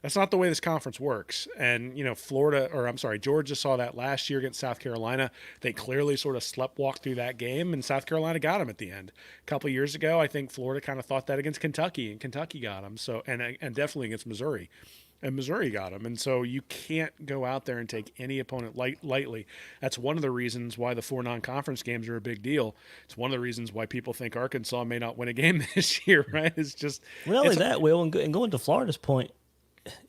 that's not the way this conference works. And, Georgia saw that last year against South Carolina. They clearly sort of sleptwalked through that game, and South Carolina got them at the end. A couple of years ago, I think Florida kind of thought that against Kentucky, and Kentucky got them. So, and definitely against Missouri. And Missouri got them. And so you can't go out there and take any opponent lightly. That's one of the reasons why the 4 non-conference games are a big deal. It's one of the reasons why people think Arkansas may not win a game this year, right? It's just... Not only that, Will, and going to Florida's point,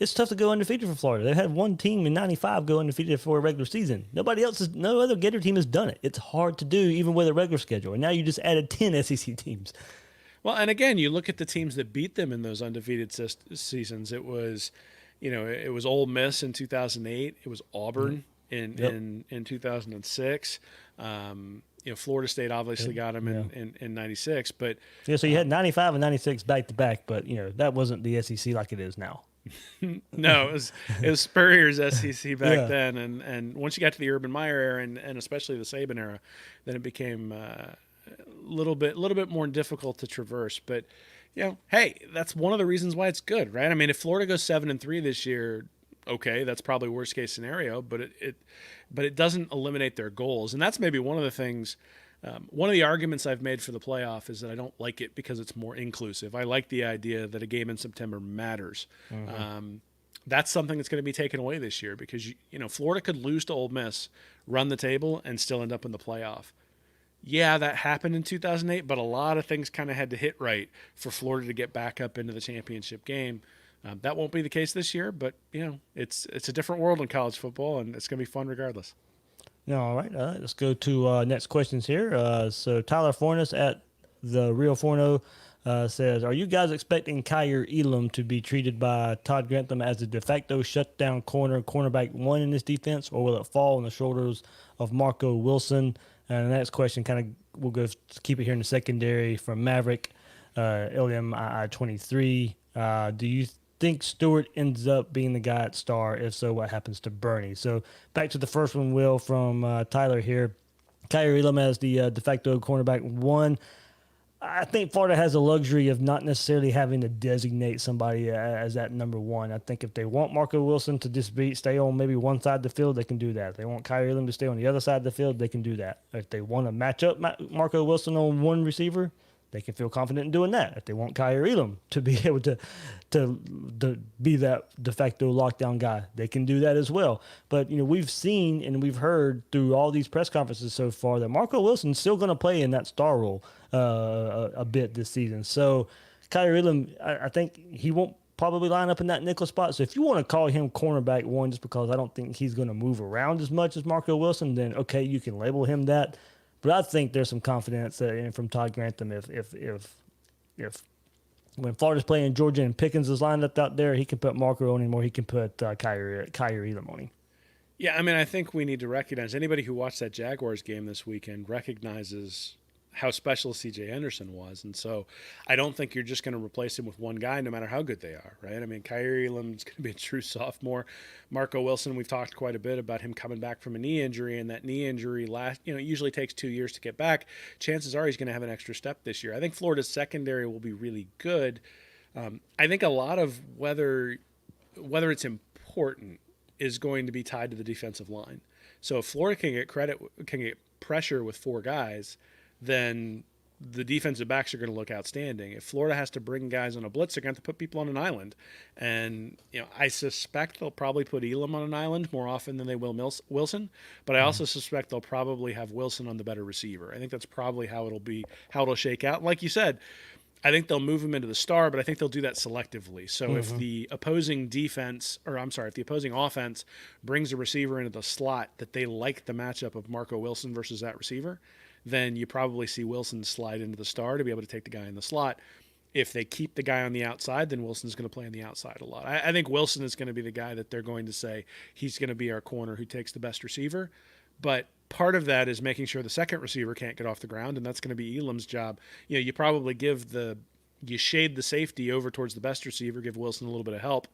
it's tough to go undefeated for Florida. They had one team in '95 go undefeated for a regular season. No other Gator team has done it. It's hard to do even with a regular schedule. And now you just added 10 SEC teams. Well, and again, you look at the teams that beat them in those undefeated seasons. It was, it was Ole Miss in 2008. It was Auburn in 2006. Florida State obviously got them in '96, but so you had '95 and '96 back to back, but that wasn't the SEC like it is now. No, it was Spurrier's SEC back then, and once you got to the Urban Meyer era and especially the Saban era, then it became a little bit more difficult to traverse. But hey, that's one of the reasons why it's good, right? I mean, if Florida goes 7-3 this year, okay, that's probably worst case scenario, but it doesn't eliminate their goals, and that's maybe one of the things. One of the arguments I've made for the playoff is that I don't like it because it's more inclusive. I like the idea that a game in September matters. That's something that's going to be taken away this year because Florida could lose to Ole Miss, run the table, and still end up in the playoff. Yeah, that happened in 2008, but a lot of things kind of had to hit right for Florida to get back up into the championship game. That won't be the case this year, but it's a different world in college football, and it's going to be fun regardless. All right. Let's go to next questions here. So Tyler Fornes at the Real Forno says, "Are you guys expecting Kyer Elam to be treated by Todd Grantham as the de facto shutdown cornerback one in this defense, or will it fall on the shoulders of Marco Wilson?" And the next question we'll go keep it here in the secondary from Maverick, LMII23. Do you think Stewart ends up being the guy at star? If so, what happens to Bernie? So back to the first one, Will, from Tyler here. Kyer Elam as the de facto cornerback one. I think Florida has the luxury of not necessarily having to designate somebody as that number one. I think if they want Marco Wilson to just stay on maybe one side of the field, they can do that. If they want Kyer Elam to stay on the other side of the field, they can do that. If they want to match up Marco Wilson on one receiver, they can feel confident in doing that. If they want Kyer Elam to be able to be that de facto lockdown guy, they can do that as well. But we've seen and we've heard through all these press conferences so far that Marco Wilson's still going to play in that star role a bit this season. So Kyer Elam, I think he won't probably line up in that nickel spot. So if you want to call him cornerback one, just because I don't think he's going to move around as much as Marco Wilson, then okay, you can label him that. But I think there's some confidence from Todd Grantham if when Florida's playing Georgia and Pickens is lined up out there, he can put Marco on him or he can put Kyer Elam on him. Yeah, I mean, I think we need to recognize anybody who watched that Jaguars game this weekend recognizes how special C.J. Anderson was. And so I don't think you're just going to replace him with one guy no matter how good they are, right? I mean, Kyer Elam's going to be a true sophomore. Marco Wilson, we've talked quite a bit about him coming back from a knee injury, and that knee injury usually takes 2 years to get back. Chances are he's going to have an extra step this year. I think Florida's secondary will be really good. I think a lot of whether it's important is going to be tied to the defensive line. So if Florida can get pressure with four guys, then the defensive backs are going to look outstanding. If Florida has to bring guys on a blitz, they're going to have to put people on an island. And, I suspect they'll probably put Elam on an island more often than they will Wilson. But I also suspect they'll probably have Wilson on the better receiver. I think that's probably how it'll shake out. Like you said, I think they'll move him into the star, but I think they'll do that selectively. So if the opposing offense brings a receiver into the slot that they like the matchup of Marco Wilson versus that receiver, then you probably see Wilson slide into the star to be able to take the guy in the slot. If they keep the guy on the outside, then Wilson's going to play on the outside a lot. I think Wilson is going to be the guy that they're going to say he's going to be our corner who takes the best receiver. But part of that is making sure the second receiver can't get off the ground, and that's going to be Elam's job. You probably you shade the safety over towards the best receiver, give Wilson a little bit of help,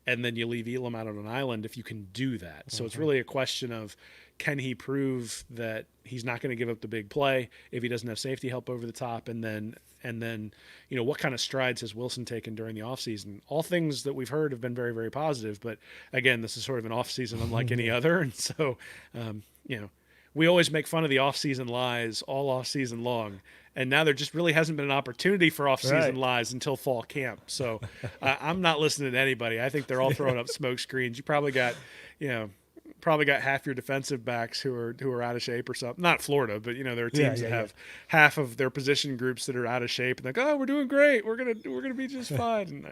and then you leave Elam out on an island if you can do that. So it's really a question of, can he prove that he's not going to give up the big play if he doesn't have safety help over the top? And then, what kind of strides has Wilson taken during the offseason? All things that we've heard have been very, very positive. But again, this is sort of an offseason unlike any other. And so, we always make fun of the offseason lies all offseason long. And now there just really hasn't been an opportunity for off-season lies until fall camp. So I'm not listening to anybody. I think they're all throwing up smoke screens. You probably got half your defensive backs who are out of shape or something. Not Florida, but there are teams that have half of their position groups that are out of shape and like, oh, we're doing great. We're gonna be just fine.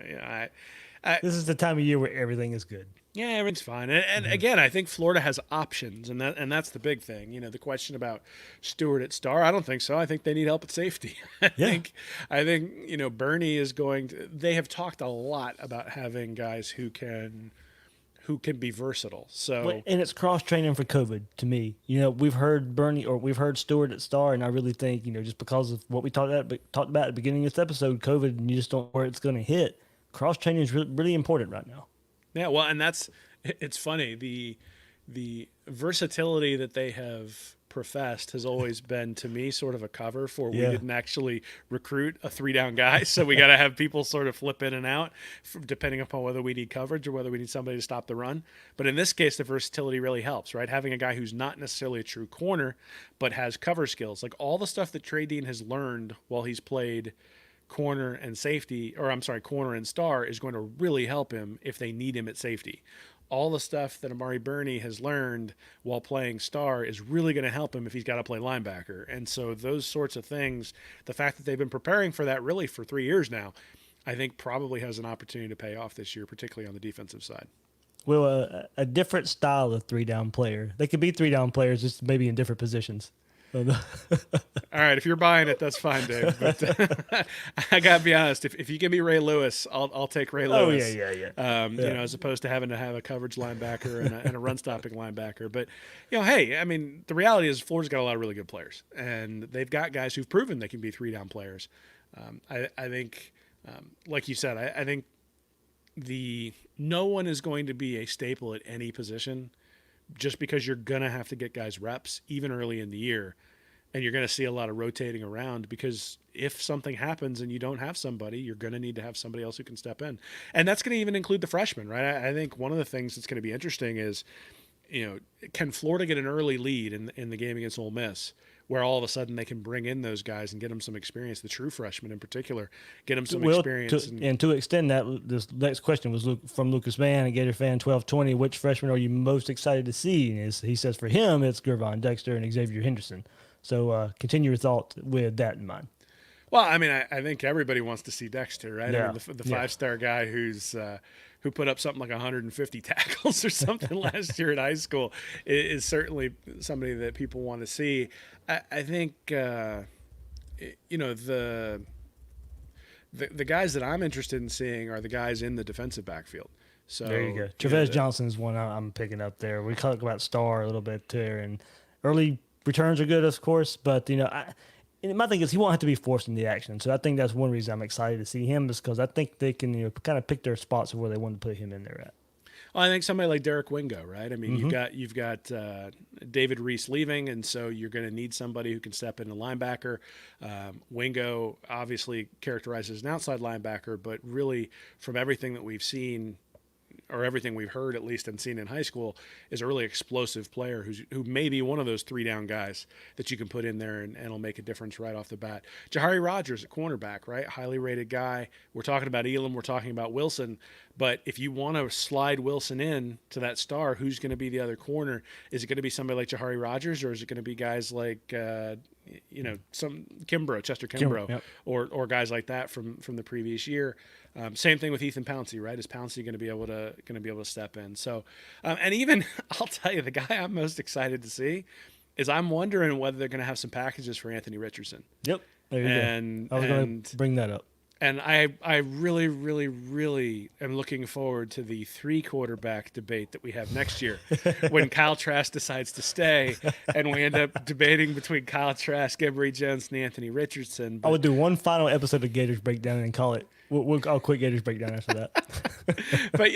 And This is the time of year where everything is good. Yeah, everything's fine. And again, I think Florida has options, and that's the big thing. The question about Stewart at star, I don't think so. I think they need help at safety. Yeah. I think Bernie is going to. They have talked a lot about having guys who can be versatile. So And it's cross training for COVID to me. We've heard Bernie or we've heard Stewart at star, and I really think just because of what we talked about at the beginning of this episode, COVID, and you just don't know where it's going to hit. Cross training is really, really important right now. yeah, well, and it's funny the versatility that they have professed has always been to me sort of a cover for we didn't actually recruit a 3-down guy, so we got to have people sort of flip in and out depending upon whether we need coverage or whether we need somebody to stop the run. But in this case, the versatility really helps, right? Having a guy who's not necessarily a true corner but has cover skills, like all the stuff that Trey Dean has learned while he's played corner and safety, or I'm sorry, corner and star, is going to really help him if they need him at safety. All the stuff that Amari Burney has learned while playing star is really going to help him if he's got to play linebacker. And so those sorts of things, the fact that they've been preparing for that really for 3 years now, I think probably has an opportunity to pay off this year, particularly on the defensive side. Well, a different style of 3-down player. They could be 3-down players, just maybe in different positions. All right, if you're buying it, that's fine, Dave. But I gotta be honest. If you give me Ray Lewis, I'll take Ray Lewis. Oh yeah. As opposed to having to have a coverage linebacker and a run stopping linebacker. But hey, I mean, the reality is Florida's got a lot of really good players, and they've got guys who've proven they can be 3-down players. I think, like you said, I think no one is going to be a staple at any position, just because you're gonna have to get guys reps even early in the year. And you're going to see a lot of rotating around, because if something happens and you don't have somebody, you're going to need to have somebody else who can step in. And that's going to even include the freshmen, right? I think one of the things that's going to be interesting is, can Florida get an early lead in the game against Ole Miss, where all of a sudden they can bring in those guys and get them some experience, the true freshmen in particular, get them some experience. To extend that, this next question was from Lucas Mann, a Gator fan 1220. Which freshman are you most excited to see? And he says for him, it's Gervon Dexter and Xavier Henderson. So continue your thought with that in mind. Well, I mean, I think everybody wants to see Dexter, right? Yeah. I mean, the 5-star guy who put up something like 150 tackles or something last year in high school is certainly somebody that people want to see. I think the guys that I'm interested in seeing are the guys in the defensive backfield. So there you go. Trevez Johnson is one I'm picking up there. We talked about Star a little bit there, and early returns are good, of course, but my thing is he won't have to be forced in the action. So I think that's one reason I'm excited to see him, is because I think they can kind of pick their spots of where they want to put him in there at. Well, I think somebody like Derek Wingo, right? I mean, you've got David Reese leaving, and so you're going to need somebody who can step in a linebacker. Wingo obviously characterized as an outside linebacker, but really from everything that we've seen, or everything we've heard at least and seen in high school, is a really explosive player who may be one of those 3-down guys that you can put in there and will make a difference right off the bat. Jahari Rogers at cornerback, right? Highly rated guy. We're talking about Elam, we're talking about Wilson, but if you want to slide Wilson in to that star, who's going to be the other corner? Is it going to be somebody like Jahari Rogers, or is it going to be guys like some Chester Kimbrough, yep. or guys like that from the previous year? Same thing with Ethan Pouncey, right? Is Pouncey going to be able to step in? So, and even I'll tell you, the guy I'm most excited to see is I'm wondering whether they're going to have some packages for Anthony Richardson. Yep, there you go. I was going to bring that up. And I really, really, really am looking forward to the 3 quarterback debate that we have next year when Kyle Trask decides to stay and we end up debating between Kyle Trask, Emory Jones, and Anthony Richardson. I would do one final episode of Gators Breakdown and call it. I'll quit Gators Breakdown after that. But,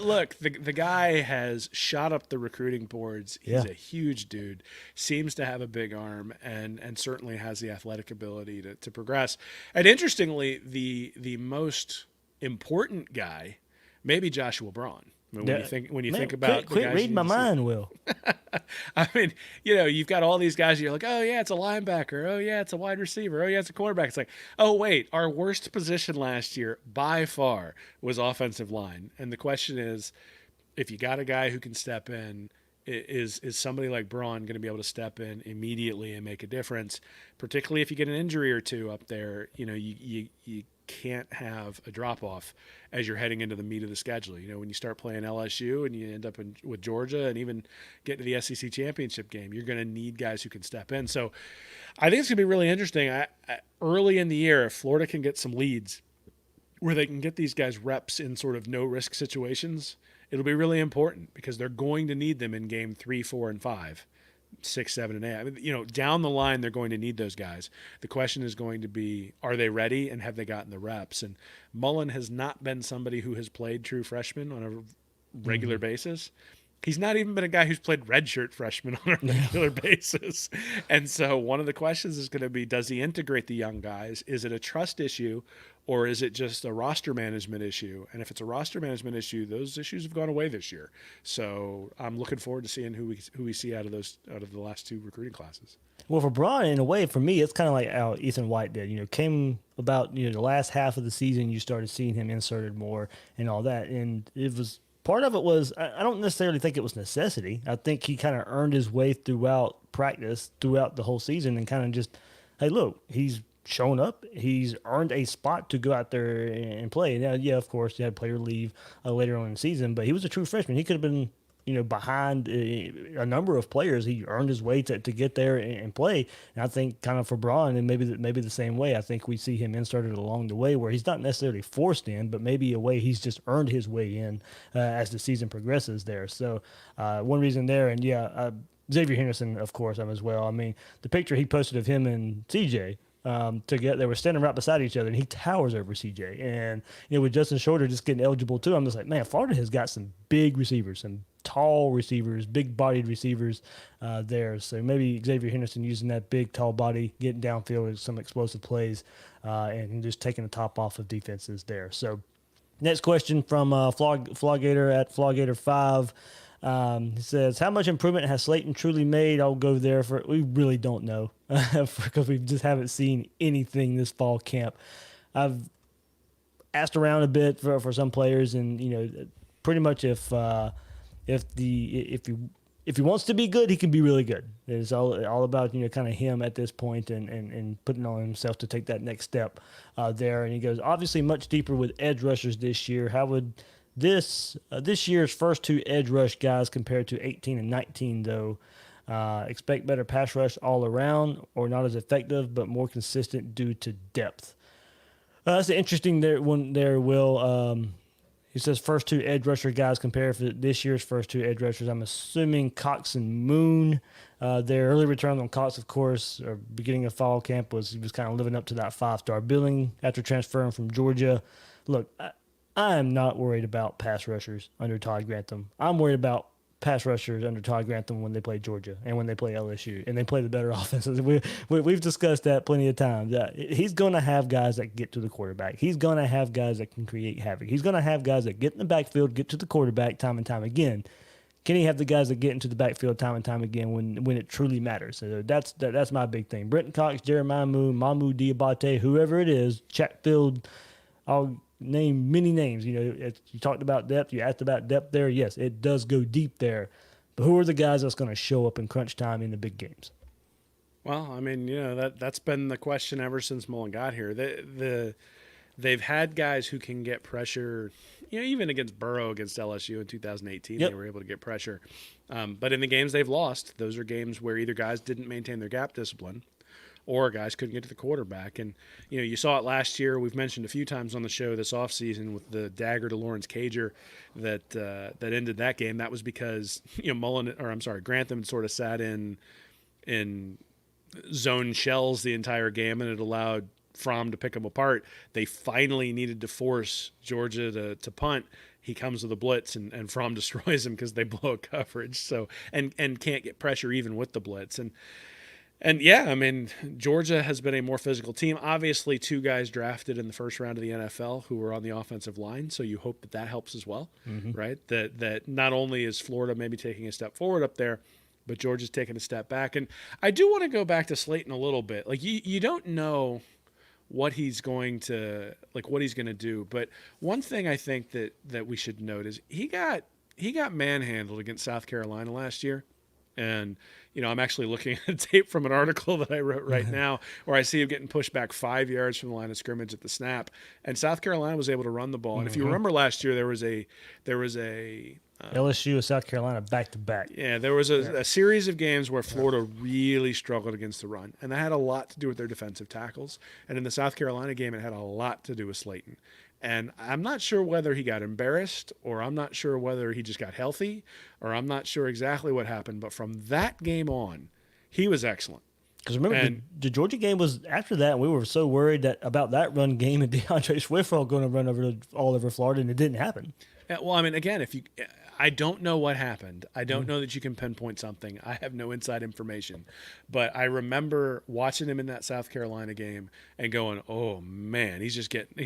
look, the guy has shot up the recruiting boards. He's a huge dude, seems to have a big arm, and certainly has the athletic ability to progress. And interestingly, the most important guy may be Joshua Braun. I mean, when you think about quit reading my mind, Will. I mean, you've got all these guys. You're like, oh yeah, it's a linebacker. Oh yeah, it's a wide receiver. Oh yeah, it's a cornerback. It's like, oh wait, our worst position last year by far was offensive line. And the question is, if you got a guy who can step in, is somebody like Braun going to be able to step in immediately and make a difference? Particularly if you get an injury or two up there, you can't have a drop off as you're heading into the meat of the schedule. When you start playing LSU and you end up with Georgia and even get to the SEC championship game, you're going to need guys who can step in. So I think it's going to be really interesting. Early in the year, if Florida can get some leads where they can get these guys reps in sort of no risk situations, it'll be really important because they're going to need them in game 3, 4, and 5. 6, 7, and 8. I mean, down the line, they're going to need those guys. The question is going to be, are they ready and have they gotten the reps? And Mullen has not been somebody who has played true freshman on a regular basis. He's not even been a guy who's played redshirt freshman on a regular basis. And so one of the questions is going to be, does he integrate the young guys? Is it a trust issue or is it just a roster management issue? And if it's a roster management issue, those issues have gone away this year. So I'm looking forward to seeing who we see out of the last 2 recruiting classes. Well, for Braun, in a way, for me, it's kind of like how Ethan White did. Came about the last half of the season, you started seeing him inserted more and all that, and it was. Part of it was, I don't necessarily think it was necessity. I think he kind of earned his way throughout practice, throughout the whole season, and kind of just, hey, look, he's shown up. He's earned a spot to go out there and play. Now, yeah, of course, he had a player leave later on in the season, but he was a true freshman. He could have been, behind a number of players. He earned his way to get there and play. And I think kind of for Braun, and maybe the same way, I think we see him inserted along the way where he's not necessarily forced in, but maybe a way he's just earned his way in as the season progresses there. So one reason there, and Xavier Henderson, of course, as well. I mean, the picture he posted of him and CJ, they were standing right beside each other, and he towers over CJ. And with Justin Shorter just getting eligible too, I'm just like, man, Florida has got some big receivers, some tall receivers, big-bodied receivers there. So maybe Xavier Henderson using that big, tall body, getting downfield with some explosive plays, and just taking the top off of defenses there. So next question from Floggator at Floggator5. He says, how much improvement has Slayton truly made? I'll go there we really don't know because we just haven't seen anything this fall camp. I've asked around a bit for some players, and pretty much if he wants to be good, he can be really good. It's all about kind of him at this point and putting on himself to take that next step there. And he goes, obviously much deeper with edge rushers this year. How would this year's first 2 edge rush guys compared to 18 and 19 though? Expect better pass rush all around, or not as effective but more consistent due to depth. That's interesting one there, Will. He says first 2 edge rusher guys compared to this year's first 2 edge rushers. I'm assuming Cox and Moon. Their early return on Cox, of course, or beginning of fall camp he was kind of living up to that 5-star billing after transferring from Georgia. Look, I am not worried about pass rushers under Todd Grantham. I'm worried about pass rushers under Todd Grantham when they play Georgia and when they play LSU and they play the better offenses. We've discussed that plenty of times. He's going to have guys that get to the quarterback. He's going to have guys that can create havoc. He's going to have guys that get in the backfield, get to the quarterback time and time again. Can he have the guys that get into the backfield time and time again when it truly matters? So that's my big thing. Brenton Cox, Jeremiah Moon, Mahmoud Diabate, whoever it is, Chatfield, I'll name many names. You talked about depth. You asked about depth there. Yes, it does go deep there. But who are the guys that's going to show up in crunch time in the big games? Well, I mean, that's been the question ever since Mullen got here. They've had guys who can get pressure. Even against Burrow against LSU in 2018, They were able to get pressure. But in the games they've lost, those are games where either guys didn't maintain their gap discipline, or guys couldn't get to the quarterback. And, you saw it last year. We've mentioned a few times on the show this offseason with the dagger to Lawrence Cager that ended that game. That was because, Grantham sort of sat in zone shells the entire game, and it allowed Fromm to pick them apart. They finally needed to force Georgia to punt. He comes with a blitz, and Fromm destroys him because they blow coverage. So and can't get pressure even with the blitz. And yeah, I mean, Georgia has been a more physical team. Obviously, 2 guys drafted in the first round of the NFL who were on the offensive line, so you hope that helps as well, right? That not only is Florida maybe taking a step forward up there, but Georgia's taking a step back. And I do want to go back to Slayton a little bit. Like, you don't know what he's going to do, but one thing I think that we should note is he got manhandled against South Carolina last year. And, I'm actually looking at tape from an article that I wrote right now where I see him getting pushed back 5 yards from the line of scrimmage at the snap. And South Carolina was able to run the ball. And if you remember last year, there was a LSU and South Carolina back to back. Yeah, there was a series of games where Florida really struggled against the run, and that had a lot to do with their defensive tackles. And in the South Carolina game, it had a lot to do with Slayton. And I'm not sure whether he got embarrassed, or I'm not sure whether he just got healthy, or I'm not sure exactly what happened. But from that game on, he was excellent. Because remember, the Georgia game was after that, and we were so worried about that run game and DeAndre Swift all going to run all over Florida, and it didn't happen. Yeah, well, I mean, again, I don't know what happened. I don't know that you can pinpoint something. I have no inside information. But I remember watching him in that South Carolina game and going, oh, man, he's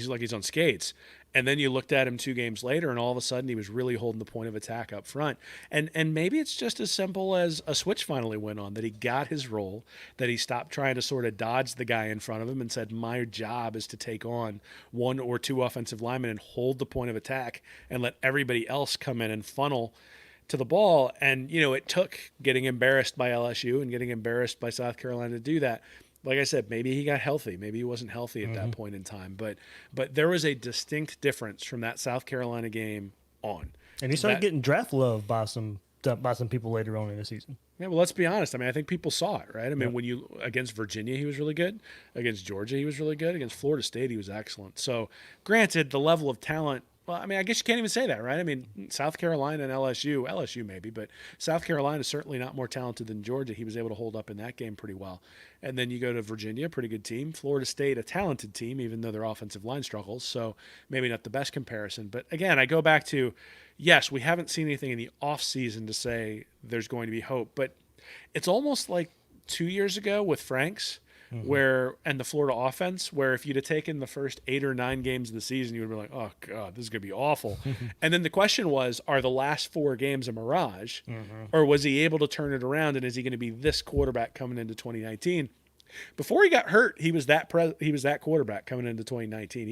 like he's on skates. And then you looked at him 2 games later, and all of a sudden he was really holding the point of attack up front. And maybe it's just as simple as a switch finally went on, that he got his role, that he stopped trying to sort of dodge the guy in front of him and said, my job is to take on 1 or 2 offensive linemen and hold the point of attack and let everybody else come in and funnel to the ball. And, it took getting embarrassed by LSU and getting embarrassed by South Carolina to do that. Like I said, maybe he got healthy. Maybe he wasn't healthy at that point in time. But there was a distinct difference from that South Carolina game on. And he started getting draft love by some people later on in the season. Yeah, well, let's be honest. I mean, I think people saw it, right? I mean, when you against Virginia, he was really good. Against Georgia, he was really good. Against Florida State, he was excellent. So, granted, the level of talent. Well, I mean, I guess you can't even say that, right? I mean, South Carolina and LSU maybe, but South Carolina is certainly not more talented than Georgia. He was able to hold up in that game pretty well. And then you go to Virginia, pretty good team. Florida State, a talented team, even though their offensive line struggles. So maybe not the best comparison. But again, I go back to, yes, we haven't seen anything in the offseason to say there's going to be hope. But it's almost like 2 years ago with Franks, and the Florida offense, where if you'd have taken the first 8 or 9 games of the season, you would be like, oh, God, this is going to be awful. And then the question was, are the last 4 games a mirage? Or was he able to turn it around, and is he going to be this quarterback coming into 2019? Before he got hurt, he was that quarterback coming into 2019.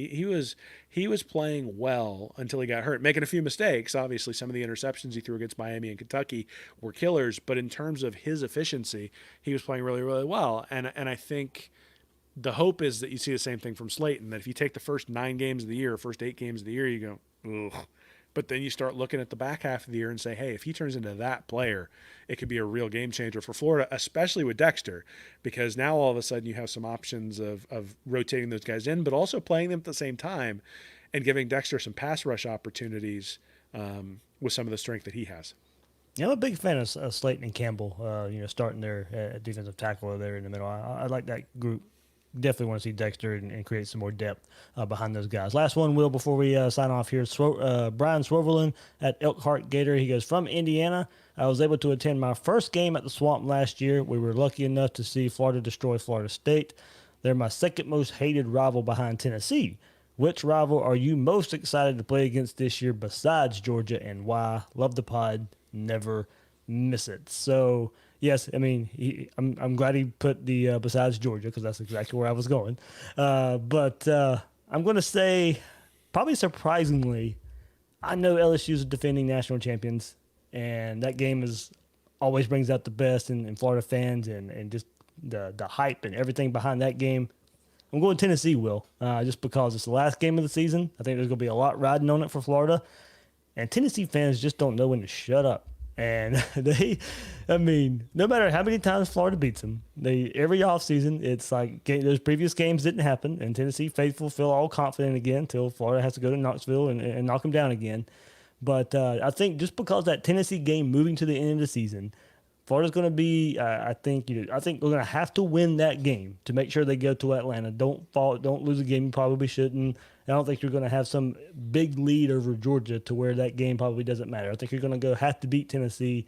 He was playing well until he got hurt, making a few mistakes. Obviously, some of the interceptions he threw against Miami and Kentucky were killers, but in terms of his efficiency, he was playing really, really well. And I think the hope is that you see the same thing from Slayton, that if you take the first 9 games of the year, first 8 games of the year, you go, ugh. But then you start looking at the back half of the year and say, hey, if he turns into that player, it could be a real game changer for Florida, especially with Dexter, because now all of a sudden you have some options of rotating those guys in, but also playing them at the same time and giving Dexter some pass rush opportunities with some of the strength that he has. Yeah, I'm a big fan of Slayton and Campbell, starting their defensive tackle there in the middle. I like that group. Definitely want to see Dexter and create some more depth behind those guys. Last one, Will, before we sign off here. Brian Swervelin at Elkhart Gator. He goes, from Indiana, I was able to attend my first game at the Swamp last year. We were lucky enough to see Florida destroy Florida State. They're my second most hated rival behind Tennessee. Which rival are you most excited to play against this year besides Georgia, and why? Love the pod. Never miss it. So... yes, I mean, I'm glad he put the besides Georgia, because that's exactly where I was going. But I'm going to say, probably surprisingly, I know LSU's defending national champions, and that game always brings out the best in Florida fans and just the hype and everything behind that game. I'm going Tennessee, Will, just because it's the last game of the season. I think there's going to be a lot riding on it for Florida, and Tennessee fans just don't know when to shut up. And no matter how many times Florida beats them, every offseason, it's like those previous games didn't happen, and Tennessee faithful feel all confident again until Florida has to go to Knoxville and knock them down again. But I think just because that Tennessee game moving to the end of the season, Florida's going to be, I think we're going to have to win that game to make sure they go to Atlanta. Don't lose a game you probably shouldn't. I don't think you're going to have some big lead over Georgia to where that game probably doesn't matter. I think you're going to have to beat Tennessee.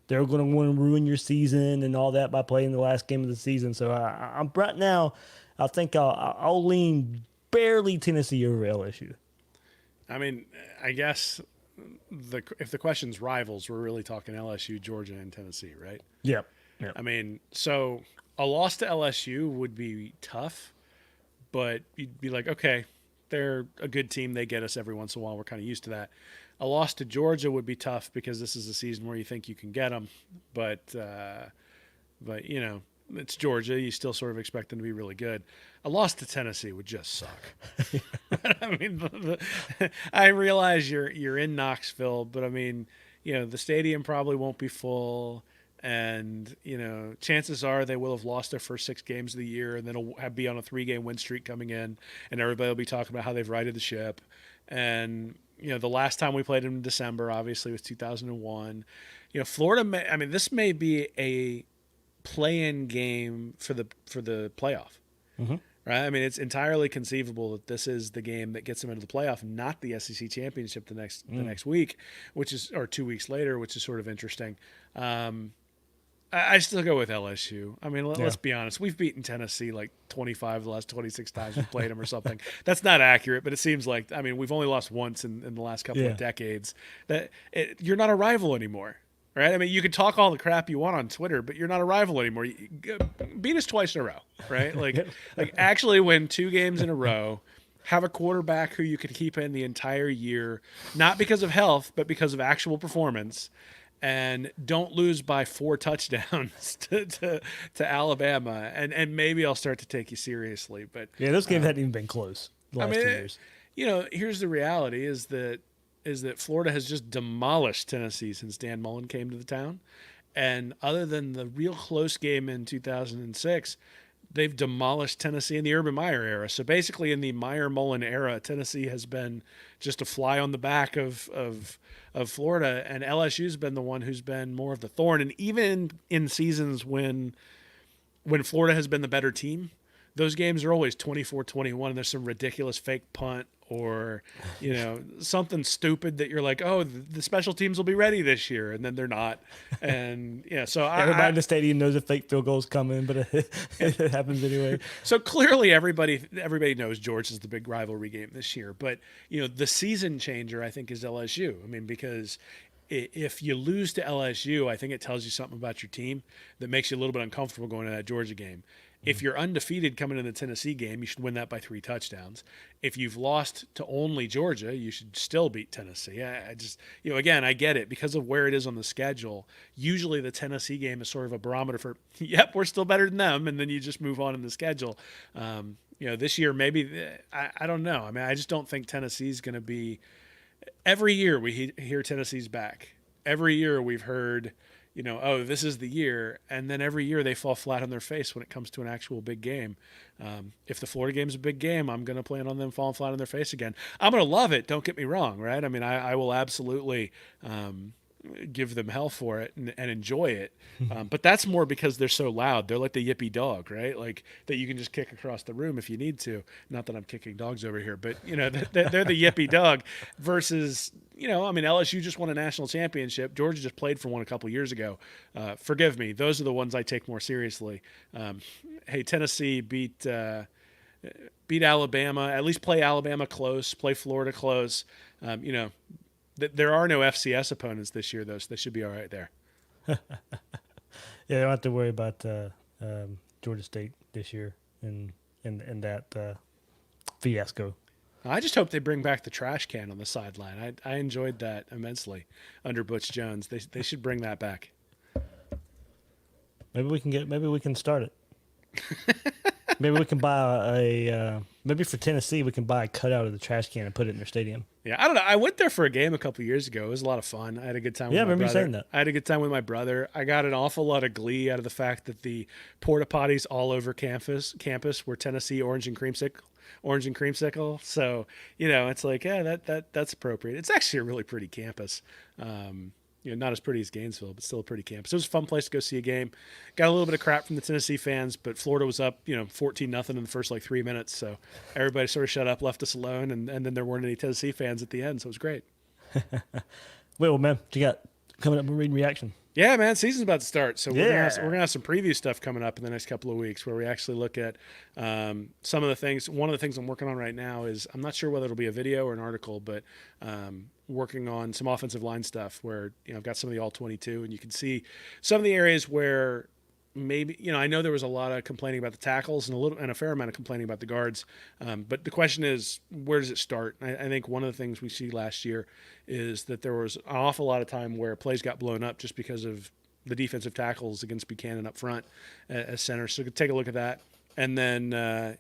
They're going to want to ruin your season and all that by playing the last game of the season. So I'm right now, I think I'll lean barely Tennessee over LSU. I mean, I guess if the question's rivals, we're really talking LSU, Georgia, and Tennessee, right? Yep. I mean, so a loss to LSU would be tough, but you'd be like, okay, they're a good team. They get us every once in a while. We're kind of used to that. A loss to Georgia would be tough because this is a season where you think you can get them, but you know, it's Georgia. You still sort of expect them to be really good. A loss to Tennessee would just suck. I mean, I realize you're in Knoxville, but I mean, you know, the stadium probably won't be full. And, you know, chances are they will have lost their first 6 games of the year and then will be on a 3-game win streak coming in. And everybody will be talking about how they've righted the ship. And, you know, the last time we played in December, obviously, was 2001. You know, Florida, this may be a play-in game for the playoff. Mm-hmm. Right? I mean, it's entirely conceivable that this is the game that gets them into the playoff, not the SEC championship the next week, or 2 weeks later, which is sort of interesting. I still go with LSU. I mean, let's be honest. We've beaten Tennessee like 25 of the last 26 times we've played them or something. That's not accurate, but it seems like, I mean, we've only lost once in the last couple of decades. You're not a rival anymore, right? I mean, you can talk all the crap you want on Twitter, but you're not a rival anymore. Beat us twice in a row, right? Like actually win 2 games in a row. Have a quarterback who you could keep in the entire year, not because of health, but because of actual performance. And don't lose by 4 touchdowns to Alabama, and maybe I'll start to take you seriously. But yeah, those games hadn't even been close the last 2 years. You know, here's the reality: is that Florida has just demolished Tennessee since Dan Mullen came to the town, and other than the real close game in 2006, they've demolished Tennessee in the Urban Meyer era. So basically, in the Meyer-Mullen era, Tennessee has been just a fly on the back of Florida, and LSU's been the one who's been more of the thorn. And even in seasons when Florida has been the better team, those games are always 24-21, and there's some ridiculous fake punt or, you know, something stupid that you're like, oh, the special teams will be ready this year, and then they're not. And yeah, so everybody in the stadium knows a fake field goal's coming, but it happens anyway. So clearly everybody knows Georgia's the big rivalry game this year. But, you know, the season changer, I think, is LSU. I mean, because if you lose to LSU, I think it tells you something about your team that makes you a little bit uncomfortable going to that Georgia game. If you're undefeated coming in the Tennessee game, you should win that by 3 touchdowns. If you've lost to only Georgia, you should still beat Tennessee. I just, you know, again, I get it because of where it is on the schedule. Usually the Tennessee game is sort of a barometer for, yep, we're still better than them, and then you just move on in the schedule. You know, this year maybe, I don't know. I mean, I just don't think Tennessee's going to be. Every year we hear Tennessee's back. Every year we've heard, you know, oh, this is the year. And then every year they fall flat on their face when it comes to an actual big game. If the Florida game's a big game, I'm going to plan on them falling flat on their face again. I'm going to love it. Don't get me wrong, right? I mean, I will absolutely give them hell for it and enjoy it. But that's more because they're so loud. They're like the yippy dog, right? Like that you can just kick across the room if you need to. Not that I'm kicking dogs over here, but, you know, they're the yippy dog versus, you know, I mean, LSU just won a national championship. Georgia just played for one a couple years ago. Forgive me. Those are the ones I take more seriously. Hey, Tennessee beat Alabama, at least play Alabama close, play Florida close. You know, there are no FCS opponents this year, though, so they should be all right there. Yeah, they don't have to worry about Georgia State this year in that fiasco. I just hope they bring back the trash can on the sideline. I enjoyed that immensely under Butch Jones. They should bring that back. Maybe we can start it. Maybe we can buy maybe for Tennessee we can buy a cutout of the trash can and put it in their stadium. Yeah, I don't know. I went there for a game a couple of years ago. It was a lot of fun. I had a good time with my brother. Yeah, I remember you saying that. I had a good time with my brother. I got an awful lot of glee out of the fact that the porta potties all over campus were Tennessee orange and creamsicle. So, you know, it's like, yeah, that's appropriate. It's actually a really pretty campus. You know, not as pretty as Gainesville, but still a pretty campus. It was a fun place to go see a game. Got a little bit of crap from the Tennessee fans, but Florida was up, you know, 14-0 in the first 3 minutes. So everybody sort of shut up, left us alone, and then there weren't any Tennessee fans at the end, so it was great. Well, man, what you got coming up in Reading Reaction? Yeah, man, season's about to start, so we're gonna have some preview stuff coming up in the next couple of weeks where we actually look at some of the things. One of the things I'm working on right now is I'm not sure whether it'll be a video or an article, but working on some offensive line stuff where, you know, I've got some of the all-22, and you can see some of the areas where maybe, I know there was a lot of complaining about the tackles and a fair amount of complaining about the guards. But the question is, where does it start? I think one of the things we see last year is that there was an awful lot of time where plays got blown up just because of the defensive tackles against Buchanan up front as center. So take a look at that. And then,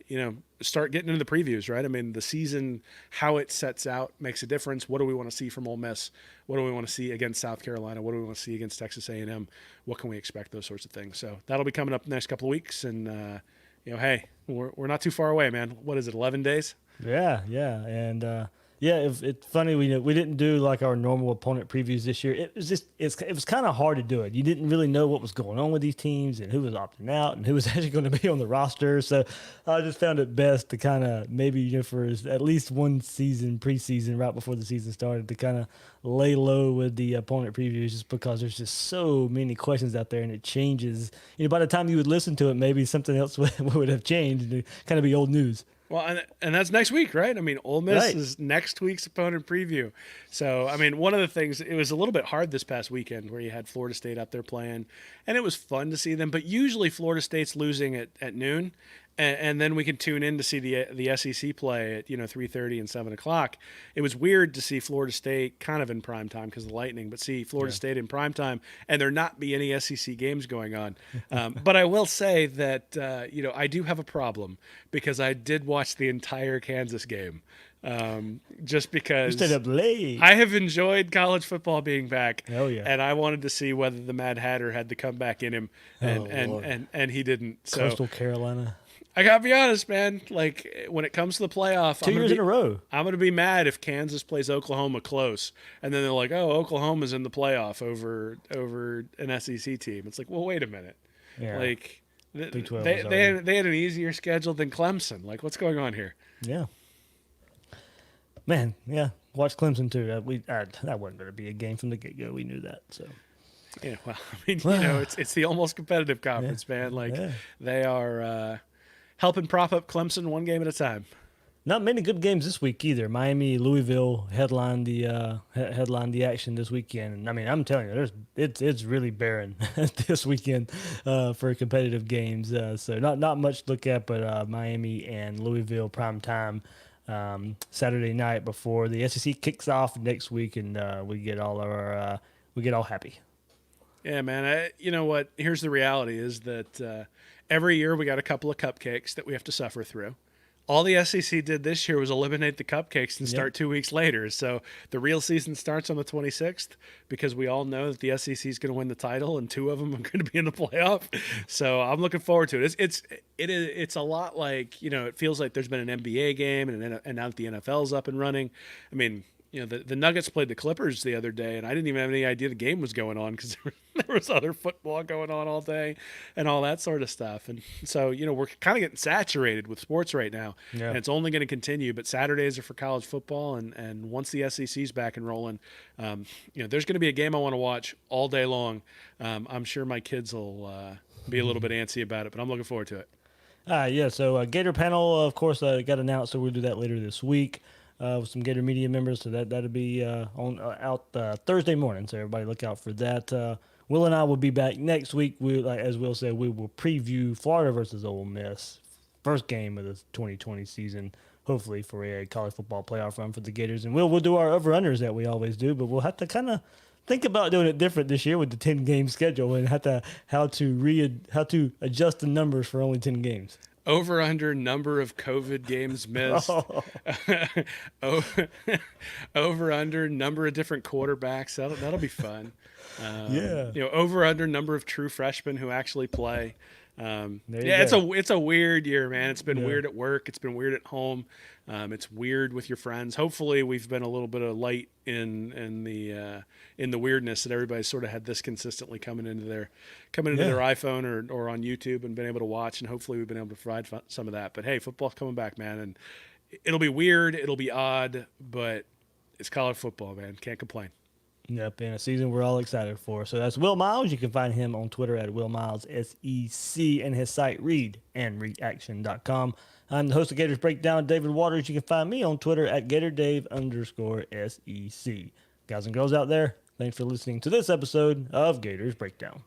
start getting into the previews, right? I mean, the season, how it sets out makes a difference. What do we want to see from Ole Miss? What do we want to see against South Carolina? What do we want to see against Texas A&M? What can we expect? Those sorts of things. So that'll be coming up the next couple of weeks. And, hey, we're not too far away, man. What is it, 11 days? Yeah. And, it's funny we didn't do like our normal opponent previews this year. It was kind of hard to do it. You didn't really know what was going on with these teams and who was opting out and who was actually going to be on the roster. So I just found it best to kind of maybe for at least one preseason right before the season started to kind of lay low with the opponent previews, just because there's just so many questions out there and it changes. By the time you would listen to it, maybe something else would have changed and it'd kind of be old news. Well, and that's next week, right? I mean, Ole Miss is next week's opponent preview. So, I mean, one of the things, it was a little bit hard this past weekend where you had Florida State out there playing, and it was fun to see them. But usually Florida State's losing at noon, and then we can tune in to see the SEC play at 3:30 and 7 o'clock. It was weird to see Florida State kind of in prime time because of the Lightning, but see Florida State in prime time and there not be any SEC games going on. But I will say that I do have a problem because I did watch the entire Kansas game. Just because you stayed up late. I have enjoyed college football being back. Oh yeah, and I wanted to see whether the Mad Hatter had the comeback in him, and he didn't. So Coastal Carolina. I gotta be honest, man. Like when it comes to the playoff, 2 years in a row, I'm gonna be mad if Kansas plays Oklahoma close, and then they're like, "Oh, Oklahoma's in the playoff over an SEC team." It's like, well, wait a minute. Yeah. Like Big 12 they had an easier schedule than Clemson. Like, what's going on here? Yeah. Man, yeah. Watch Clemson too. That wasn't going to be a game from the get go. We knew that. So. Yeah. Well, I mean, it's the almost competitive conference, man. Like they are helping prop up Clemson one game at a time. Not many good games this week either. Miami, Louisville headline the action this weekend. And I mean, I'm telling you, it's really barren this weekend for competitive games. So not much to look at, but Miami and Louisville prime time Saturday night before the SEC kicks off next week, and we get all happy. Yeah, man. You know what? Here's the reality: is that every year we got a couple of cupcakes that we have to suffer through. All the SEC did this year was eliminate the cupcakes and start 2 weeks later. So the real season starts on the 26th because we all know that the SEC is going to win the title and two of them are going to be in the playoff. So I'm looking forward to it. It's a lot like, it feels like there's been an NBA game and now that the NFL's up and running. I mean, the Nuggets played the Clippers the other day, and I didn't even have any idea the game was going on because there was other football going on all day and all that sort of stuff. And so, we're kind of getting saturated with sports right now, and it's only going to continue. But Saturdays are for college football, and once the SEC's back and rolling, there's going to be a game I want to watch all day long. I'm sure my kids will be a little bit antsy about it, but I'm looking forward to it. So Gator panel, of course, got announced, so we'll do that later this week. With some Gator Media members, so that'll be out Thursday morning. So everybody look out for that. Will and I will be back next week. As Will said, we will preview Florida versus Ole Miss, first game of the 2020 season. Hopefully for a college football playoff run for the Gators, and we'll do our over/unders that we always do, but we'll have to kind of think about doing it different this year with the 10-game schedule and how to adjust the numbers for only 10 games. Over under number of COVID games missed. Over under number of different quarterbacks. That'll be fun. Over under number of true freshmen who actually play. It's a weird year, man. It's been weird at work. It's been weird at home. It's weird with your friends. Hopefully, we've been a little bit of light in the weirdness that everybody's sort of had this consistently coming into their iPhone or on YouTube and been able to watch. And hopefully, we've been able to provide some of that. But hey, football's coming back, man, and it'll be weird. It'll be odd, but it's college football, man. Can't complain. Yep, and a season we're all excited for. So that's Will Miles. You can find him on Twitter at WillMilesSEC and his site readandreaction.com. I'm the host of Gators Breakdown, David Waters. You can find me on Twitter at GatorDave_SEC. Guys and girls out there, thanks for listening to this episode of Gators Breakdown.